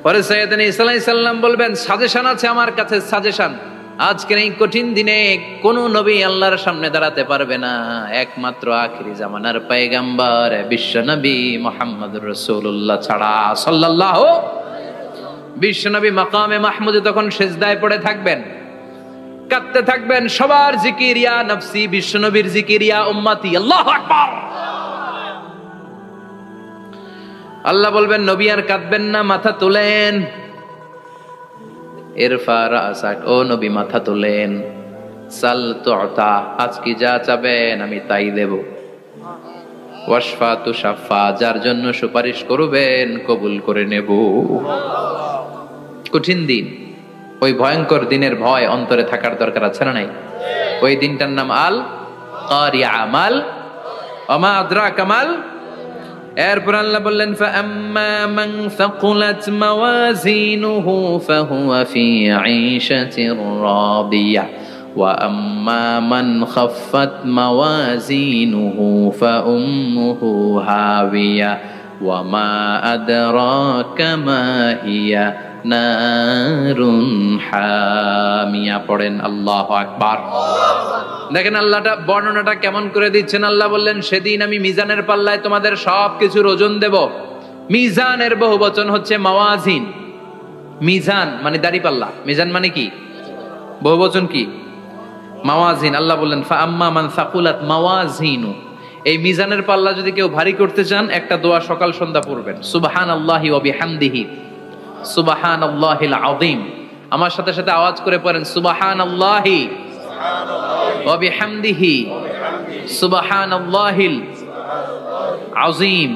পরে সাইয়েদনা ঈসা আলাইহিস সালাম বলবেন, সাজেশন আছে আমার কাছে, সাজেশন। আজকের এই কঠিন দিনে কোন নবী আল্লাহর সামনে দাঁড়াতে পারবে না, একমাত্র আখিরি জামানার পয়গম্বর বিশ্ব নবী মুহাম্মদুর রাসূলুল্লাহ ছাড়া সাল্লাল্লাহু। বিশ্ব নবী মাকামে মাহমুদে তখন সিজদায় পড়ে থাকবেন, কাঁদতে থাকবেন। সবার জিকির ইয়া নফসি, বিশ্ব নবীর জিকির ইয়া উম্মতি। আল্লাহু আকবার। আল্লাহ বলবেন, নবী আর কাঁদবেন না, মাথা তোলেন। ইরফা রাসাক, ও নবী মাথা তোলেন। সাল তুতা, আজকে যা চাবেন আমি তাই দেব। ওয়াশফা তুশাফা, যার জন্য সুপারিশ করবেন কবুল করে নেব। কঠিন দিন, ওই ভয়ঙ্কর দিনের ভয় অন্তরে থাকার দরকার আছে না নাই? ওই দিনটার নাম আল কারিয়া, মাল ওমা আদরাকা মাল। এরপর আল্লাহ বললেন, ফাআম্মা মান সাকুলাত মাওয়াজিনুহু ফাহুয়া ফি ঈশাতির রাদিয়া ওয়া আম্মা মান খাফফাত মাওয়াজিনুহু ফাউম্মুহু হাবিয়া ওয়া মা আদরাকা মা হিয়া নারুন হামিয়া। পড়েন আল্লাহু আকবার। দেখেন আল্লাহটা বর্ণনাটা কেমন করে দিচ্ছেন। আল্লাহ বললেন, সেদিন আমি মিজানের পাল্লায় তোমাদের সবকিছুর ওজন দেব। মিজানের বহুবচন হচ্ছে মাওয়াজিন। মিজান মানে দাড়ি পাল্লা, মিজান মানে কি? বহুবচন কি? মাওয়াজিন। আল্লাহ বললেন, ফাআম্মা মান সাকুলাত মাওয়াজিনু, এই মিজানের পাল্লা যদি কেউ ভারী করতে চান, একটা দোয়া সকাল সন্ধ্যা পড়বেন, সুবহানাল্লাহি ওয়া বিহামদিহি সুবহানাল্লাহিল আযীম। আমার সাথে সাথে আওয়াজ করে পড়েন, সুবহানাল্লাহি ওয়া বিহামদিহি সুবহানাল্লাহিল আযীম,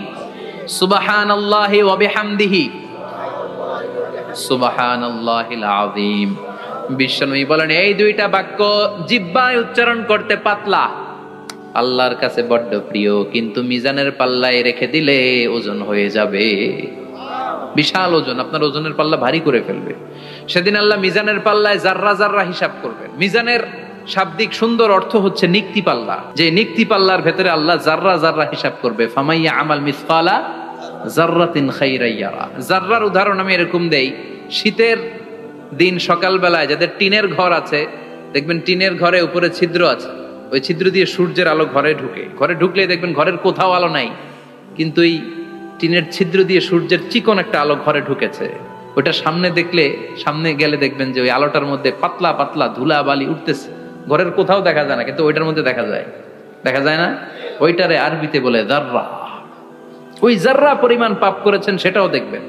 সুবহানাল্লাহি ওয়া বিহামদিহি। সুবহানাল্লাহিল আযীম। বিশ্বনবী বলেন এই দুইটা বাক্য জিহ্বায় উচ্চারণ করতে পাতলা, আল্লাহর কাছে বড্ড প্রিয়, কিন্তু মিজানের পাল্লায় রেখে দিলে ওজন হয়ে যাবে, বিশাল ওজন, আপনার ওজনের পাল্লা ভারী করে ফেলবে। সেদিন আল্লাহ মিজানের পাল্লায় জাররা জাররা হিসাব করবেন। মিজানের শাব্দিক সুন্দর অর্থ হচ্ছে নিক্তি পাল্লা, যে নিক্তি পাল্লার ভেতরে আল্লাহ জাররা জাররা হিসাব করবে। ফামাইয়া আমাল মিসকালা জাররাতিন খাইরান ইয়ারা। জাররার উদাহরণ আমি এরকম দেই, শীতের দিন সকালবেলায় যাদের টিনের ঘর আছে, দেখবেন টিনের ঘরে উপরে ছিদ্র আছে, ওই ছিদ্র দিয়ে সূর্যের আলো ঘরে ঢুকে, ঘরে ঢুকলে দেখবেন ঘরের কোথাও আলো নাই, কিন্তু এই টিনের ছিদ্র দিয়ে সূর্যের চিকন একটা আলো ঘরে ঢুকেছে। ওটা সামনে দেখলে, সামনে গেলে দেখবেন যে ওই আলোটার মধ্যে পাতলা পাতলা ধুলা বালি উঠতেছে, ঘরের কোথাও দেখা যায় না, কিন্তু ওইটার মধ্যে দেখা যায়, দেখা যায় না? ওইটারে আরবিতে বলে জাররা। ওই জাররা পরিমাণ পাপ করেছেন সেটাও দেখবেন,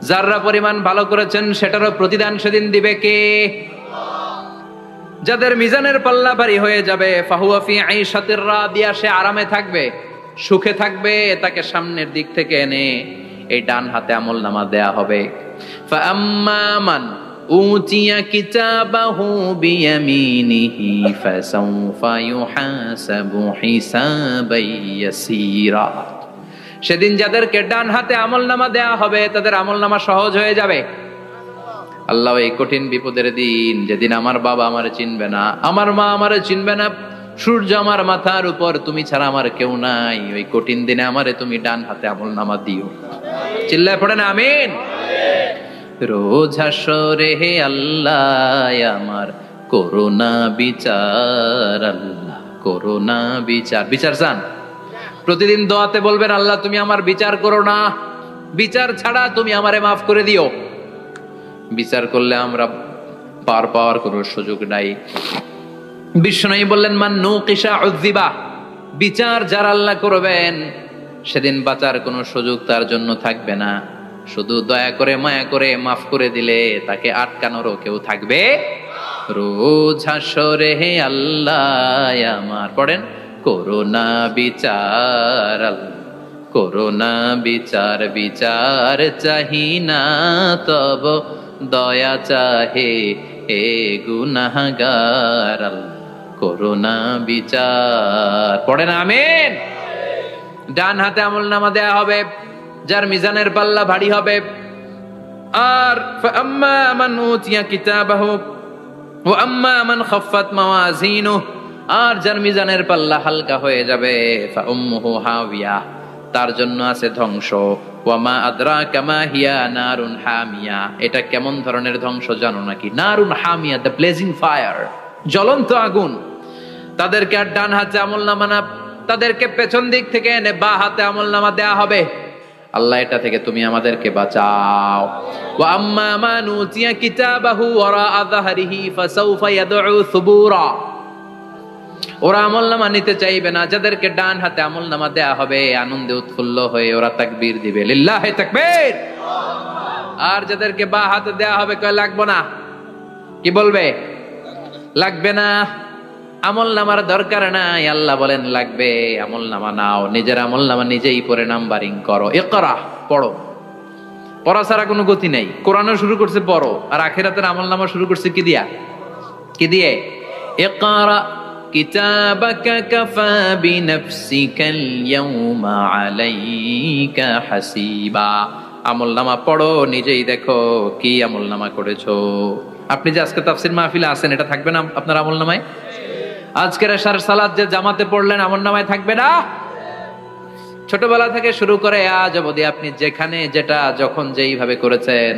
জাররা পরিমাণ ভালো করেছেন সেটারও প্রতিদান সেদিন দিবে কে? যাদের মিজানের পাল্লা ভারী হয়ে যাবে, ফাহুয়া ফি আইশাতির রাদিয়া, সে আরামে থাকবে, সুখে থাকবে, তাকে সামনের দিক থেকে এনে এই ডান হাতে আমলনামা দেয়া হবে। ফাআম্মা মান উতিয়া কিতাবাহু বিয়ামিনিহি ফাসাউফা ইউহাসাবু হিসাবান ইয়াসীরা। সেদিন যাদেরকে ডান হাতে আমলনামা দেয়া হবে তাদের আমলনামা সহজ হয়ে যাবে। আল্লাহ এই কঠিন বিপদের দিন, যেদিন আমার বাবা আমারে চিনবে না, আমার মা আমারে চিনবে না, সূর্য আমার মাথার উপর, তুমি ছাড়া আমার কেউ নাই, ওই কঠিন দিনে আমারে তুমি ডান হাতে আমলনামা দিও। চিল্লায় পড়েন আমিন। রোজ হাসরে হে আল্লাহ আমার করোনা বিচার, আল্লাহ করোনা বিচার। বিচার চান? প্রতিদিন দোয়াতে বলবেন আল্লাহ তুমি আমার বিচার করো না, বিচার ছাড়া তুমি আমারে মাফ করে দিও। বিচার করলে আমরা পার পাওয়ার কোনো সুযোগ নাই। বিশ্বনবী বললেন মান নুকিশা উযিবা, বিচার যারা আল্লাহ করবেন সেদিন বাঁচার কোনো সুযোগ তার জন্য থাকবে না। শুধু দয়া করে মায়া করে মাফ করে দিলে তাকে আটকানোরও কেউ থাকবে। রোজ হাসরে হে আল্লাহ আমার, পড়েন, করোনা বিচার, আল্লাহ করোনা বিচার, বিচার চাহি না তব দয়া চাহে হে গুনাহগার, আল্লাহ করোনা বিচার। পড়েন আমিন। ডান হাতে আমলনামা দেয়া হবে যার মিজানের পাল্লা ভারী হবে। আর ফাআম্মা মান উতিয়া কিতাবাহু ওয়া আম্মা মান খাফফাত মাওয়াজিনুহু, আর যার মিজানের পাল্লা হালকা হয়ে যাবে, ফাউম্মুহু হাওিয়া, তার জন্য আছে ধ্বংস। ওয়া মা আদরাকা মা হিয়া নারুন হামিয়া, এটা কেমন ধরনের ধ্বংস জানো নাকি? নারুন হামিয়া, দ্য ব্লেজিং ফায়ার, জ্বলন্ত আগুন। তাদেরকে আর ডান হাতে আমলনামা না, তাদেরকে পেছন দিক থেকে এনে বা হাতে আমলনামা দেয়া হবে। আল্লাহ এটা থেকে তুমি আমাদেরকে বাঁচাও। ওয়া আম্মা মান উতিয়া কিতাবাহু ওয়ারাআ যাহরিহি ফাসাউফা ইয়াদউ সুবুরা, ওরা আমলনামা নিতে চাইবে না। যাদেরকে ডান হাতে আমলনামা দেয়া হবে আনন্দে উৎফুল্ল হয়ে ওরা তাকবীর দিবে, লিল্লাহি তাকবীর। আর যাদেরকে বা হাতে দেয়া হবে কয় লাগবে না, কি বলবে? লাগবে না, আমলনামার দরকার নাই। আল্লাহ বলেন লাগবে, আমলনামা নাও, নিজের আমলনামা নিজেই পড়ে নাম্বারিং করো। ইকরা, পড়ো, পড়া ছাড়া কোনো গতি নেই। কোরআনও শুরু করছে পড়ো, আর আখিরাতের আমলনামা শুরু করছে কি দিয়া? কি দিয়ে? ইকরা কিতাবাকা কাফা বিনাফসিকাল ইয়াউমা আলাইকা হাসিবা। আমলনামা পড়ো, নিজেই দেখো কি আমলনামা করেছো। আপনি যে আজকে তাফসীর মাহফিলে আছেন, এটা থাকবে না আপনার আমলনামায়? আজকের এশার সালাত যে জামাতে পড়লেন, আমলনামায় থাকবে না? ছোটবেলা থেকে শুরু করে আজ অবধি আপনি যেখানে যেটা যখন যেইভাবে করেছেন,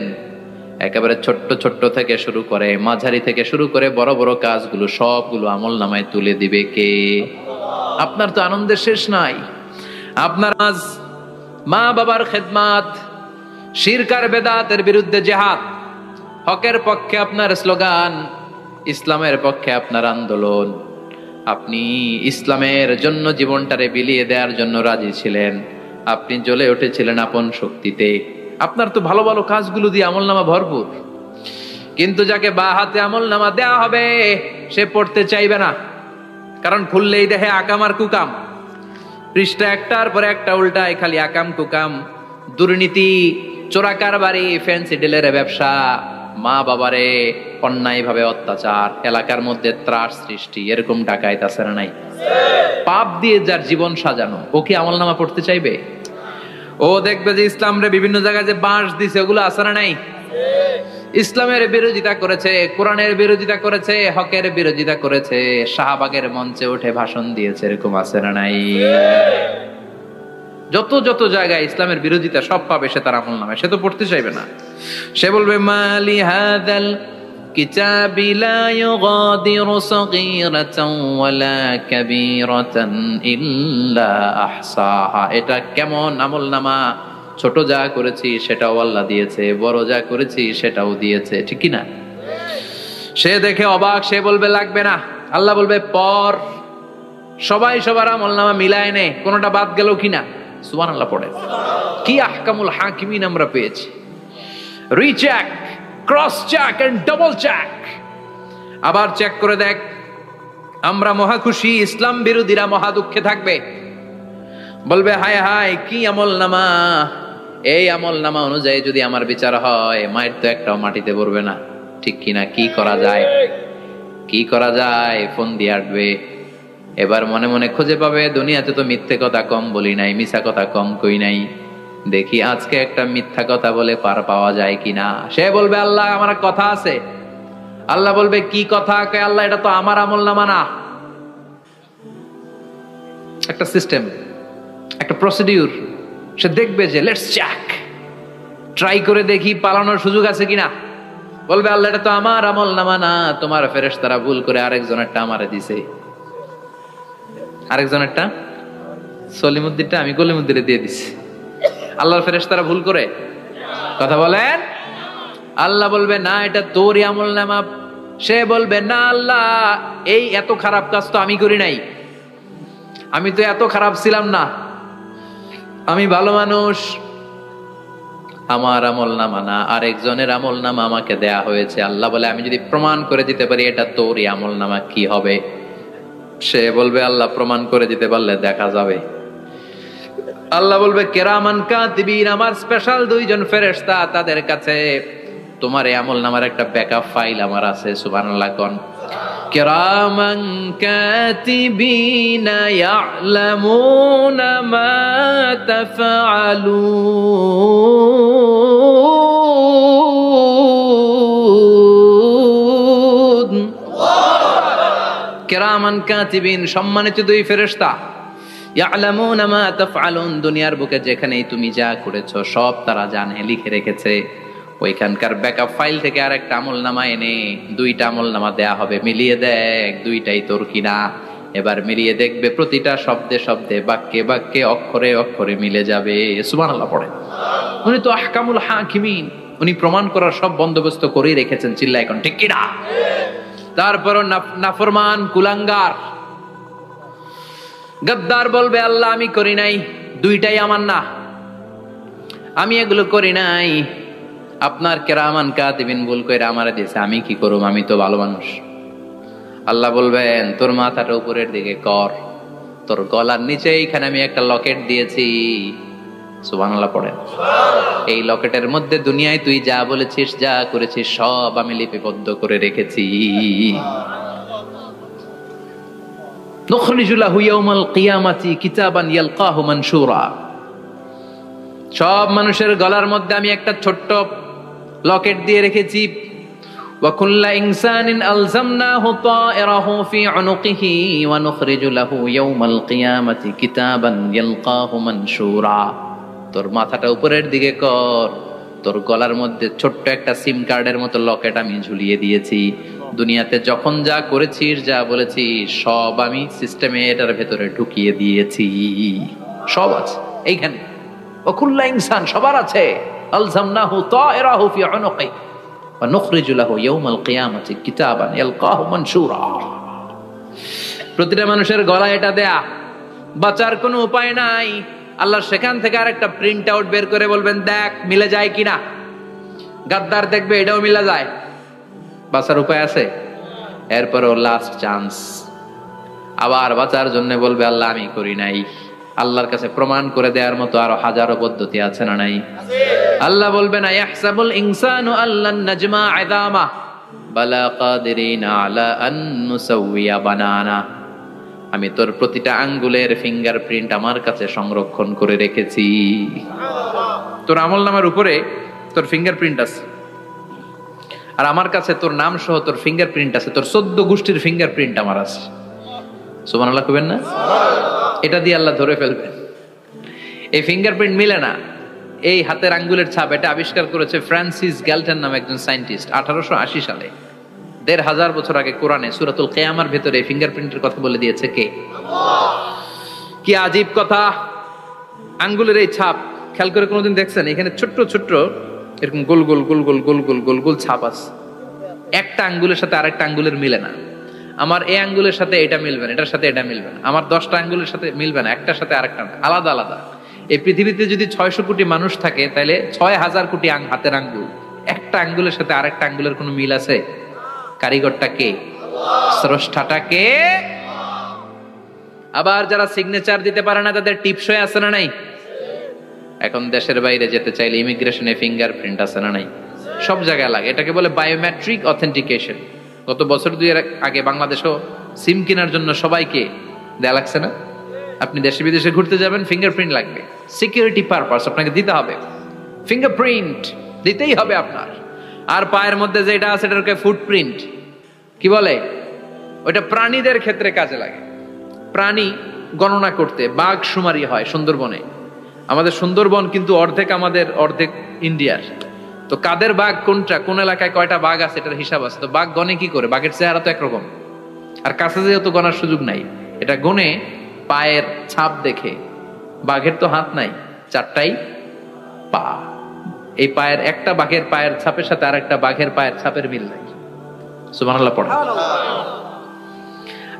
একেবারে ছোট্ট ছোট্ট থেকে শুরু করে মাঝারি থেকে শুরু করে বড় বড় কাজগুলো সবগুলো আমলনামায় তুলে দিবে কে? আপনার তো আনন্দের শেষ নাই। আপনার আজ মা বাবার খেদমাত, শিরক আর বেদাতের বিরুদ্ধে জিহাদ, হকের পক্ষে আপনার স্লোগান, ইসলামের পক্ষে আপনার আন্দোলন, আপনি ইসলামের জন্য জীবনটারে বিলিয়ে দেওয়ার জন্য রাজি ছিলেন, আপনি জ্বলে উঠেছিলেন আপন শক্তিতে। আপনার তো ভালো ভালো কাজগুলো দিয়ে আমলনামা ভরপুর, কিন্তু যাকে বা হাতে আমলনামা দেয়া হবে সে পড়তে চাইবে না, কারণ খুললেই দেখে আকাম আর কুকাম, পৃষ্ঠা একটার পরে একটা উল্টায় খালি আকাম কুকাম, দুর্নীতি, চোরা কারবারি, ফ্যান্সি ডিলের ব্যবসা, মা বাবারে অন্যায় ভাবে অত্যাচার, এলাকার মধ্যে ত্রাস সৃষ্টি, এরকম ডাকাইত আছে না নাই? পাপ দিয়ে যার জীবন সাজানো, ও কি আমলনামা পড়তে চাইবে? ও দেখবে যে ইসলামরে বিভিন্ন জায়গায় যে বাঁশ দিছে, ওগুলো আছে না নাই? ইসলামের বিরোধিতা করেছে, কোরআনের বিরোধিতা করেছে, হকের বিরোধিতা করেছে, শাহবাগের মঞ্চে উঠে ভাষণ দিয়েছে, এরকম আছে না নাই? যত যত জায়গায় ইসলামের বিরোধিতা সব পাবে সে তার আমলনামায়, সে তো পড়তে চাইবে না। সে বলবে মালি হাযাল কিতাবি লা ইউগাদিরু সাগীরাতান ওয়ালা কাবীরাতান ইল্লা আহসাহা। এটা কেমন আমলনামা, ছোট যা করেছি সেটাও আল্লাহ দিয়েছে, বড় যা করেছি সেটাও দিয়েছে, ঠিক কি না? সে দেখে অবাক, সে বলবে লাগবে না। আল্লাহ বলবে পর, সবাই সবার আমলনামা মিলায় নে, কোনটা বাদ গেল কিনা। সুবহানাল্লাহ পড়ে। কি আহকামুল হাকিমিন আমরা পেয়েছি। Recheck, cross check and double check, আবার চেক করে দেখ। আমরা মহা খুশি, ইসলাম বিরোধীরা মহা দুঃখে থাকবে, বলবে হায় হায় কি আমলনামা, এই আমলনামা অনুযায়ী যদি আমার বিচার হয়, মায়ের তো একটাও মাটিতে পড়বে না, ঠিক কিনা? কি করা যায়, কি করা যায়? ফোন দিয়ে আসবে। এবার মনে মনে খুঁজে পাবে, দুনিয়াতে তো মিথ্যে কথা কম বলি নাই, মিছা কথা কম কই নাই, দেখি আজকে একটা মিথ্যা কথা বলে পার পাওয়া যায় কিনা। সে বলবে আল্লাহ আমার কথা আছে। আল্লাহ বলবে কি কথা? আল্লাহ এটা তো আমার আমলনামা না। একটা সিস্টেম, একটা প্রসিডিউর। সে দেখবে যে লেটস চেক, ট্রাই করে দেখি পালানোর সুযোগ আছে কিনা। বলবে আল্লাহ এটা তো আমার আমলনামা না, তোমার ফেরেশতারা ভুল করে আরেকজনেরটা আমারে দিছে। আরেকজনেরটা সলিমুদ্দিনটা আমি কলিমুদ্দিনে দিয়ে দিছি। আল্লাহর ফেরেশতারা ভুল করে কথা বলেন? আল্লাহ বলবে না এটা তোরই আমলনামা। সে বলবে না আল্লাহ, এই এত খারাপ কাজ তো আমি করি নাই, আমি তো এত খারাপ ছিলাম না, আমি ভালো মানুষ, আমার আমলনামা না, আরেকজনের আমলনামা আমাকে দেয়া হয়েছে। আল্লাহ বলে আমি যদি প্রমাণ করে দিতে পারি এটা তোরই আমলনামা, কি হবে? সে বলবে আল্লাহ প্রমাণ করে দিতে পারলে দেখা যাবে। আল্লাহ বলবে কেরামান কাতিবিন, আমার স্পেশাল দুইজন ফেরেশতা, তাদের কাছে তোমার এই আমলনামার একটা ব্যাকআপ ফাইল আমার আছে। সুবহানাল্লাহ কোন। কেরামান কাতিবিন ইয়ালামুনা মা তাফআলুন। কেরামান কাতিবিন, সম্মানিত দুই ফেরেশতা, ইয়ালামুনা মা তাফআলুন, দুনিয়ার বুকে যেখানেই তুমি যা করেছো সব তারা জানে, লিখে রেখেছে। ওইখানকার ব্যাকআপ ফাইল থেকে আরেকটা আমলনামা এনে দুইটা আমলনামা দেয়া হবে, মিলিয়ে দেখ দুইটাই তোর কিনা। এবার মিলিয়ে দেখবে প্রতিটা শব্দে শব্দে, বাক্যে বাক্যে, অক্ষরে অক্ষরে মিলে যাবে। সুবহানাল্লাহ পড়ে। উনি তো আহকামুল হাকিমিন, উনি প্রমাণ করার সব বন্দোবস্ত করেই রেখেছেন। চিল্লা এখন ঠিক কিনা? তারপরও নাফরমান কুলাঙ্গার গদ্দার বলবে আল্লাহ আমি করি নাই, দুইটাই আমার না, আমি এগুলো করি নাই, আপনার কেরামান কাতিবিন ভুল কইরা আমারে দিয়েছে, আমি কি করব, আমি তো ভালো মানুষ। আল্লাহ বলবেন তোর মাথাটা উপরের দিকে কর, তোর গলার নিচে এইখানে আমি একটা লকেট দিয়েছি। সুবহানাল্লাহ পড়েন। এই লকেটের মধ্যে দুনিয়ায় তুই যা বলেছিস, যা করেছিস সব আমি লিপিবদ্ধ করে রেখেছি। নুখরিজু লাহু ইয়াউমাল কিয়ামাতি কিতাবান ইয়ালকাহু মানশুরা। সব মানুষের গলার মধ্যে আমি একটা ছোট্ট লকেট দিয়ে রেখেছি। ওয়া কুল্লা ইনসানিন আলজামনাহু তায়রাহু ফি উনুকিহি ওয়া নুখরিজু লাহু ইয়াউমাল কিয়ামাতি কিতাবান ইয়ালকাহু মানশুরা। তোর মাথাটা উপরের দিকে কর, তোর গলার মধ্যে ছোট্ট একটা সিম কার্ডের মতো লকেট আমি ঝুলিয়ে দিয়েছি। দুনিয়াতে যখন যা করেছিস, যা বলেছিস সব আমি সিস্টেমে এটার ভেতরে ঢুকিয়ে দিয়েছি, সব আছে এইখানে। ওয়াকুল্লা ইনসান, সবার আছে। আলজামনাহু তায়রাহু ফি উনুকি ওয়া নুখরিজু লাহু ইয়াউমাল কিয়ামাতি কিতাবান ইয়ালকাহু মানশুরা। প্রতিটা মানুষের গলায় এটা দেয়া, বাঁচার কোনো উপায় নাই। আল্লাহ সেখান থেকে আরেকটা প্রিন্ট আউট বের করে বলবেন দেখ মিলে যায় কিনা। গাদ্দার দেখবে এটাও মিলে যায়, বাঁচার উপায় আছে। এরপরও লাস্ট চান্স, আবার বাঁচার জন্য বলবে আল্লাহ আমি করি নাই। আল্লাহর কাছে প্রমাণ করে দেওয়ার মতো আরো হাজারো পদ্ধতি আছে না নাই? আল্লাহ বলবেন আয়াহসাবুল ইনসানু আল্লান নাজমা ইযামা বালা কাদিরিনা আলা আন নুসাউইয়া বানানা। আমি তোর প্রতিটা আঙ্গুলের ফিঙ্গারপ্রিন্ট আমার কাছে সংরক্ষণ করে রেখেছি। তোর আমলনামার উপরে তোর ফিঙ্গারপ্রিন্ট আছে, আর আমার কাছে তোর নাম সহ তোর ফিঙ্গারপ্রিন্ট আছে, তোর 14 গোষ্ঠীর ফিঙ্গারপ্রিন্ট আমার আছে। সুবহানাল্লাহ কইবেন না? এটা দিয়ে আল্লাহ ধরে ফেলবেন। এই ফিঙ্গারপ্রিন্ট মিলে না, এই হাতের আঙ্গুলের ছাপ, এটা আবিষ্কার করেছে ফ্রান্সিস গ্যালটন নামে একজন সায়েন্টিস্ট 1880 সালে। 1500 বছর আগে কোরআনে সূরাতুল কিয়ামার ভেতরে এই ফিঙ্গারপ্রিন্টের কথা বলে দিয়েছে কে? কি আজীব কথা! আঙ্গুলের এই ছাপ খেয়াল করে কোনোদিন দেখছেন? এখানে ছোট্ট ছোট্ট এরকম গোল গোল গোল গোল গোল গোল গোল গোল ছাপ আছে। একটা আঙ্গুলের সাথে আরেকটা আঙ্গুলের মিলে না। আমার এই আঙ্গুলের সাথে এটা মিলবে না, এটার সাথে এটা মিলবে না। আমার 10টা আঙ্গুলের সাথে মিলবে না, একটার সাথে আরেকটা না, আলাদা আলাদা। এই পৃথিবীতে যদি 600 কোটি মানুষ থাকে, তাহলে 6000 কোটি হাতের আঙ্গুল, একটা আঙ্গুলের সাথে আরেকটা আঙ্গুলের কোনো মিল আছে? কারিগরটা কে? স্রষ্টাটা কে? আবার যারা সিগনেচার দিতে পারে না, তাদের টিপসই আছে না নাই? এখন দেশের বাইরে যেতে চাইলে ইমিগ্রেশনে ফিঙ্গারপ্রিন্ট আছে না নাই? সব জায়গায় লাগে। এটাকে বলে বায়োমেট্রিক অথেন্টিকেশন। গত বছর 2 আগে বাংলাদেশও সিম কেনার জন্য সবাইকে দেয়া লাগছে না? আপনি দেশে বিদেশে ঘুরতে যাবেন, ফিঙ্গারপ্রিন্ট লাগবে, সিকিউরিটি পারপাস আপনাকে দিতে হবে, ফিঙ্গারপ্রিন্ট দিতেই হবে আপনার। আর পায়ের মধ্যে যেটা আছে এটাকে ফুটপ্রিন্ট কি বলে? ওইটা প্রাণীদের ক্ষেত্রে কাজে লাগে। প্রাণী গণনা করতে বাঘ শুমারি হয় সুন্দরবনে। আমাদের সুন্দরবন কিন্তু অর্ধেক আমাদের, অর্ধেক ইন্ডিয়ার। তো কাদের বাঘ কোনটা, কোন এলাকায় কয়টা বাঘ আছে এটার হিসাব আছে। তো বাঘ গনে কি করে? বাঘের চেহারা তো একরকম, আর কাছে যেহেতু গনার সুযোগ নাই, এটা গনে পায়ের ছাপ দেখে। বাঘের তো হাত নাই, 4টাই পা। এই পায়ের একটা বাঘের পায়ের ছাপের সাথে আর একটা বাঘের পায়ের ছাপের মিল নাই। সুবহানাল্লাহ পড়া।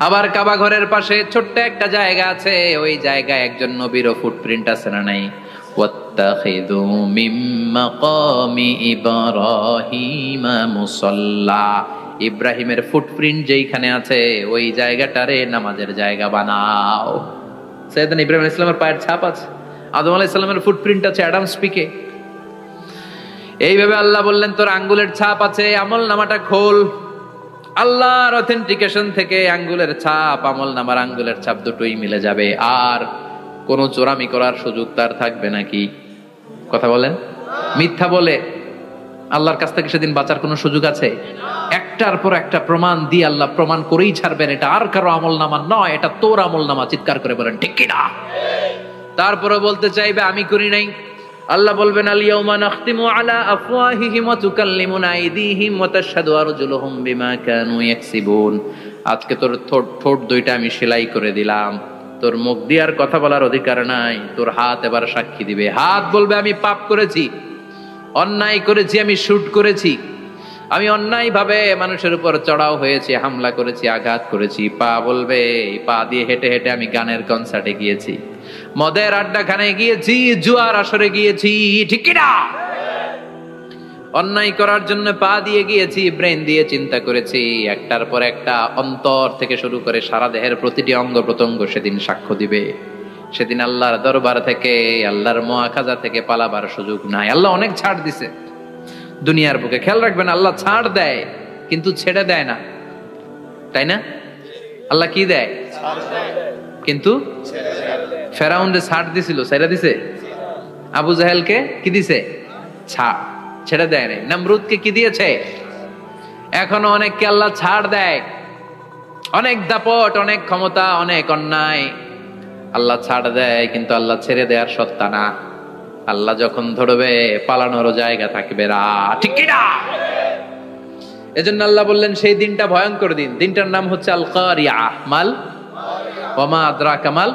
আবার কাবা ঘরের পাশে ছোট্ট একটা জায়গা আছে, ওই জায়গায় একজন নবীরও ফুটপ্রিন্ট আছে না নাই? ওয়াত্তাখিযু মিম মাকামি ইব্রাহিমা মুসাল্লা। ইব্রাহিমের ফুটপ্রিন্ট যেইখানে আছে, ওই জায়গাটারে নামাজের জায়গা বানাও। সাইয়েদনা ইব্রাহিম আলাইহিস সালামের পায়ের ছাপ আছে, আদম আলাইহিস সালামের ফুটপ্রিন্ট আছে অ্যাডামস পিকে। এইভাবে আল্লাহ বললেন তোর আঙ্গুলের ছাপ আছে, আমল নামাটা খোল। আল্লাহর অথেন্টিকেশন থেকে আঙ্গুলের ছাপ, আমল নামার আঙ্গুলের ছাপ দুটোই মিলে যাবে। আর কোন চোরামি করার সুযোগ তার থাকবে নাকি? কথা বলেন। মিথ্যা বলে আল্লাহর কাছ থেকে সেদিন বাঁচার কোনো সুযোগ আছে? একটার পর একটা প্রমাণ দিয়ে আল্লাহ প্রমাণ করেই ছাড়বেন এটা আর কারো আমল নামা নয়, এটা তোর আমল নামা। চিৎকার করে বলেন ঠিক কিনা? তারপরে বলতে চাইবে আমি করি নাই। আল্লাহ বলবেন আল-ইয়াউমা নাখতিমু আলা আফওয়াহিহিম ওয়া তুকাল্লিমুনা আইদিহিম ওয়া তাশহাদু আরজুলুহুম বিমা কানু ইয়াকসিবুন। আজকে তোর ঠোঁট দুইটা আমি সেলাই করে দিলাম, তোর মুখ দিয়ে আর কথা বলার অধিকার নাই। তোর হাত এবার সাক্ষী দিবে। হাত বলবে আমি পাপ করেছি, অন্যায় করেছি, আমি শুট করেছি, আমি অন্যায় ভাবে মানুষের উপর চড়াও হয়েছি, হামলা করেছি, আঘাত করেছি। পা বলবে পা দিয়ে হেঁটে হেঁটে আমি গানের কনসার্টে গিয়েছি, মদের আড্ডাখানায় গিয়েছি, জুয়ার আসরে গিয়েছি, ঠিক কিনা? অন্যায় করার জন্য পা দিয়ে গিয়েছি, ব্রেন দিয়ে চিন্তা করেছি। একটার পর একটা অন্তর থেকে শুরু করে সারা দেহের প্রতিটি অঙ্গ প্রত্যঙ্গ সেদিন সাক্ষ্য দিবে। সেদিন আল্লাহর দরবার থেকে, আল্লাহর মুআখাজা থেকে পালাবার সুযোগ নাই। আল্লাহ অনেক ছাড় দিছে দুনিয়ার বুকে। খেয়াল রাখবেন, আল্লাহ ছাড় দেয় কিন্তু ছেড়ে দেয় না, তাই না? আল্লাহ কি দেয়? কিন্তু ফেরাউনরে ছাড় দিছিল, ছেড়ে দিছে। আবু জাহেলকে কি দিছে? ছাড়, ছেড়ে দেয় নাই। নমরুদকে কি দিয়েছে? এখনো অনেককে আল্লাহ ছাড় দেয়। অনেক দাপট, অনেক ক্ষমতা, অনেক অন্যায় আল্লাহ ছাড় দেয়, কিন্তু আল্লাহ ছেড়ে দেওয়ার সত্তা না। আল্লাহ যখন ধরবে পালানোরও জায়গা থাকবে না, ঠিক কি না? এজন্য আল্লাহ বললেন সেই দিনটা ভয়ঙ্কর দিন। দিনটার নাম হচ্ছে আল কারিয়া। মাল ওয়া মা আদরাকা মাল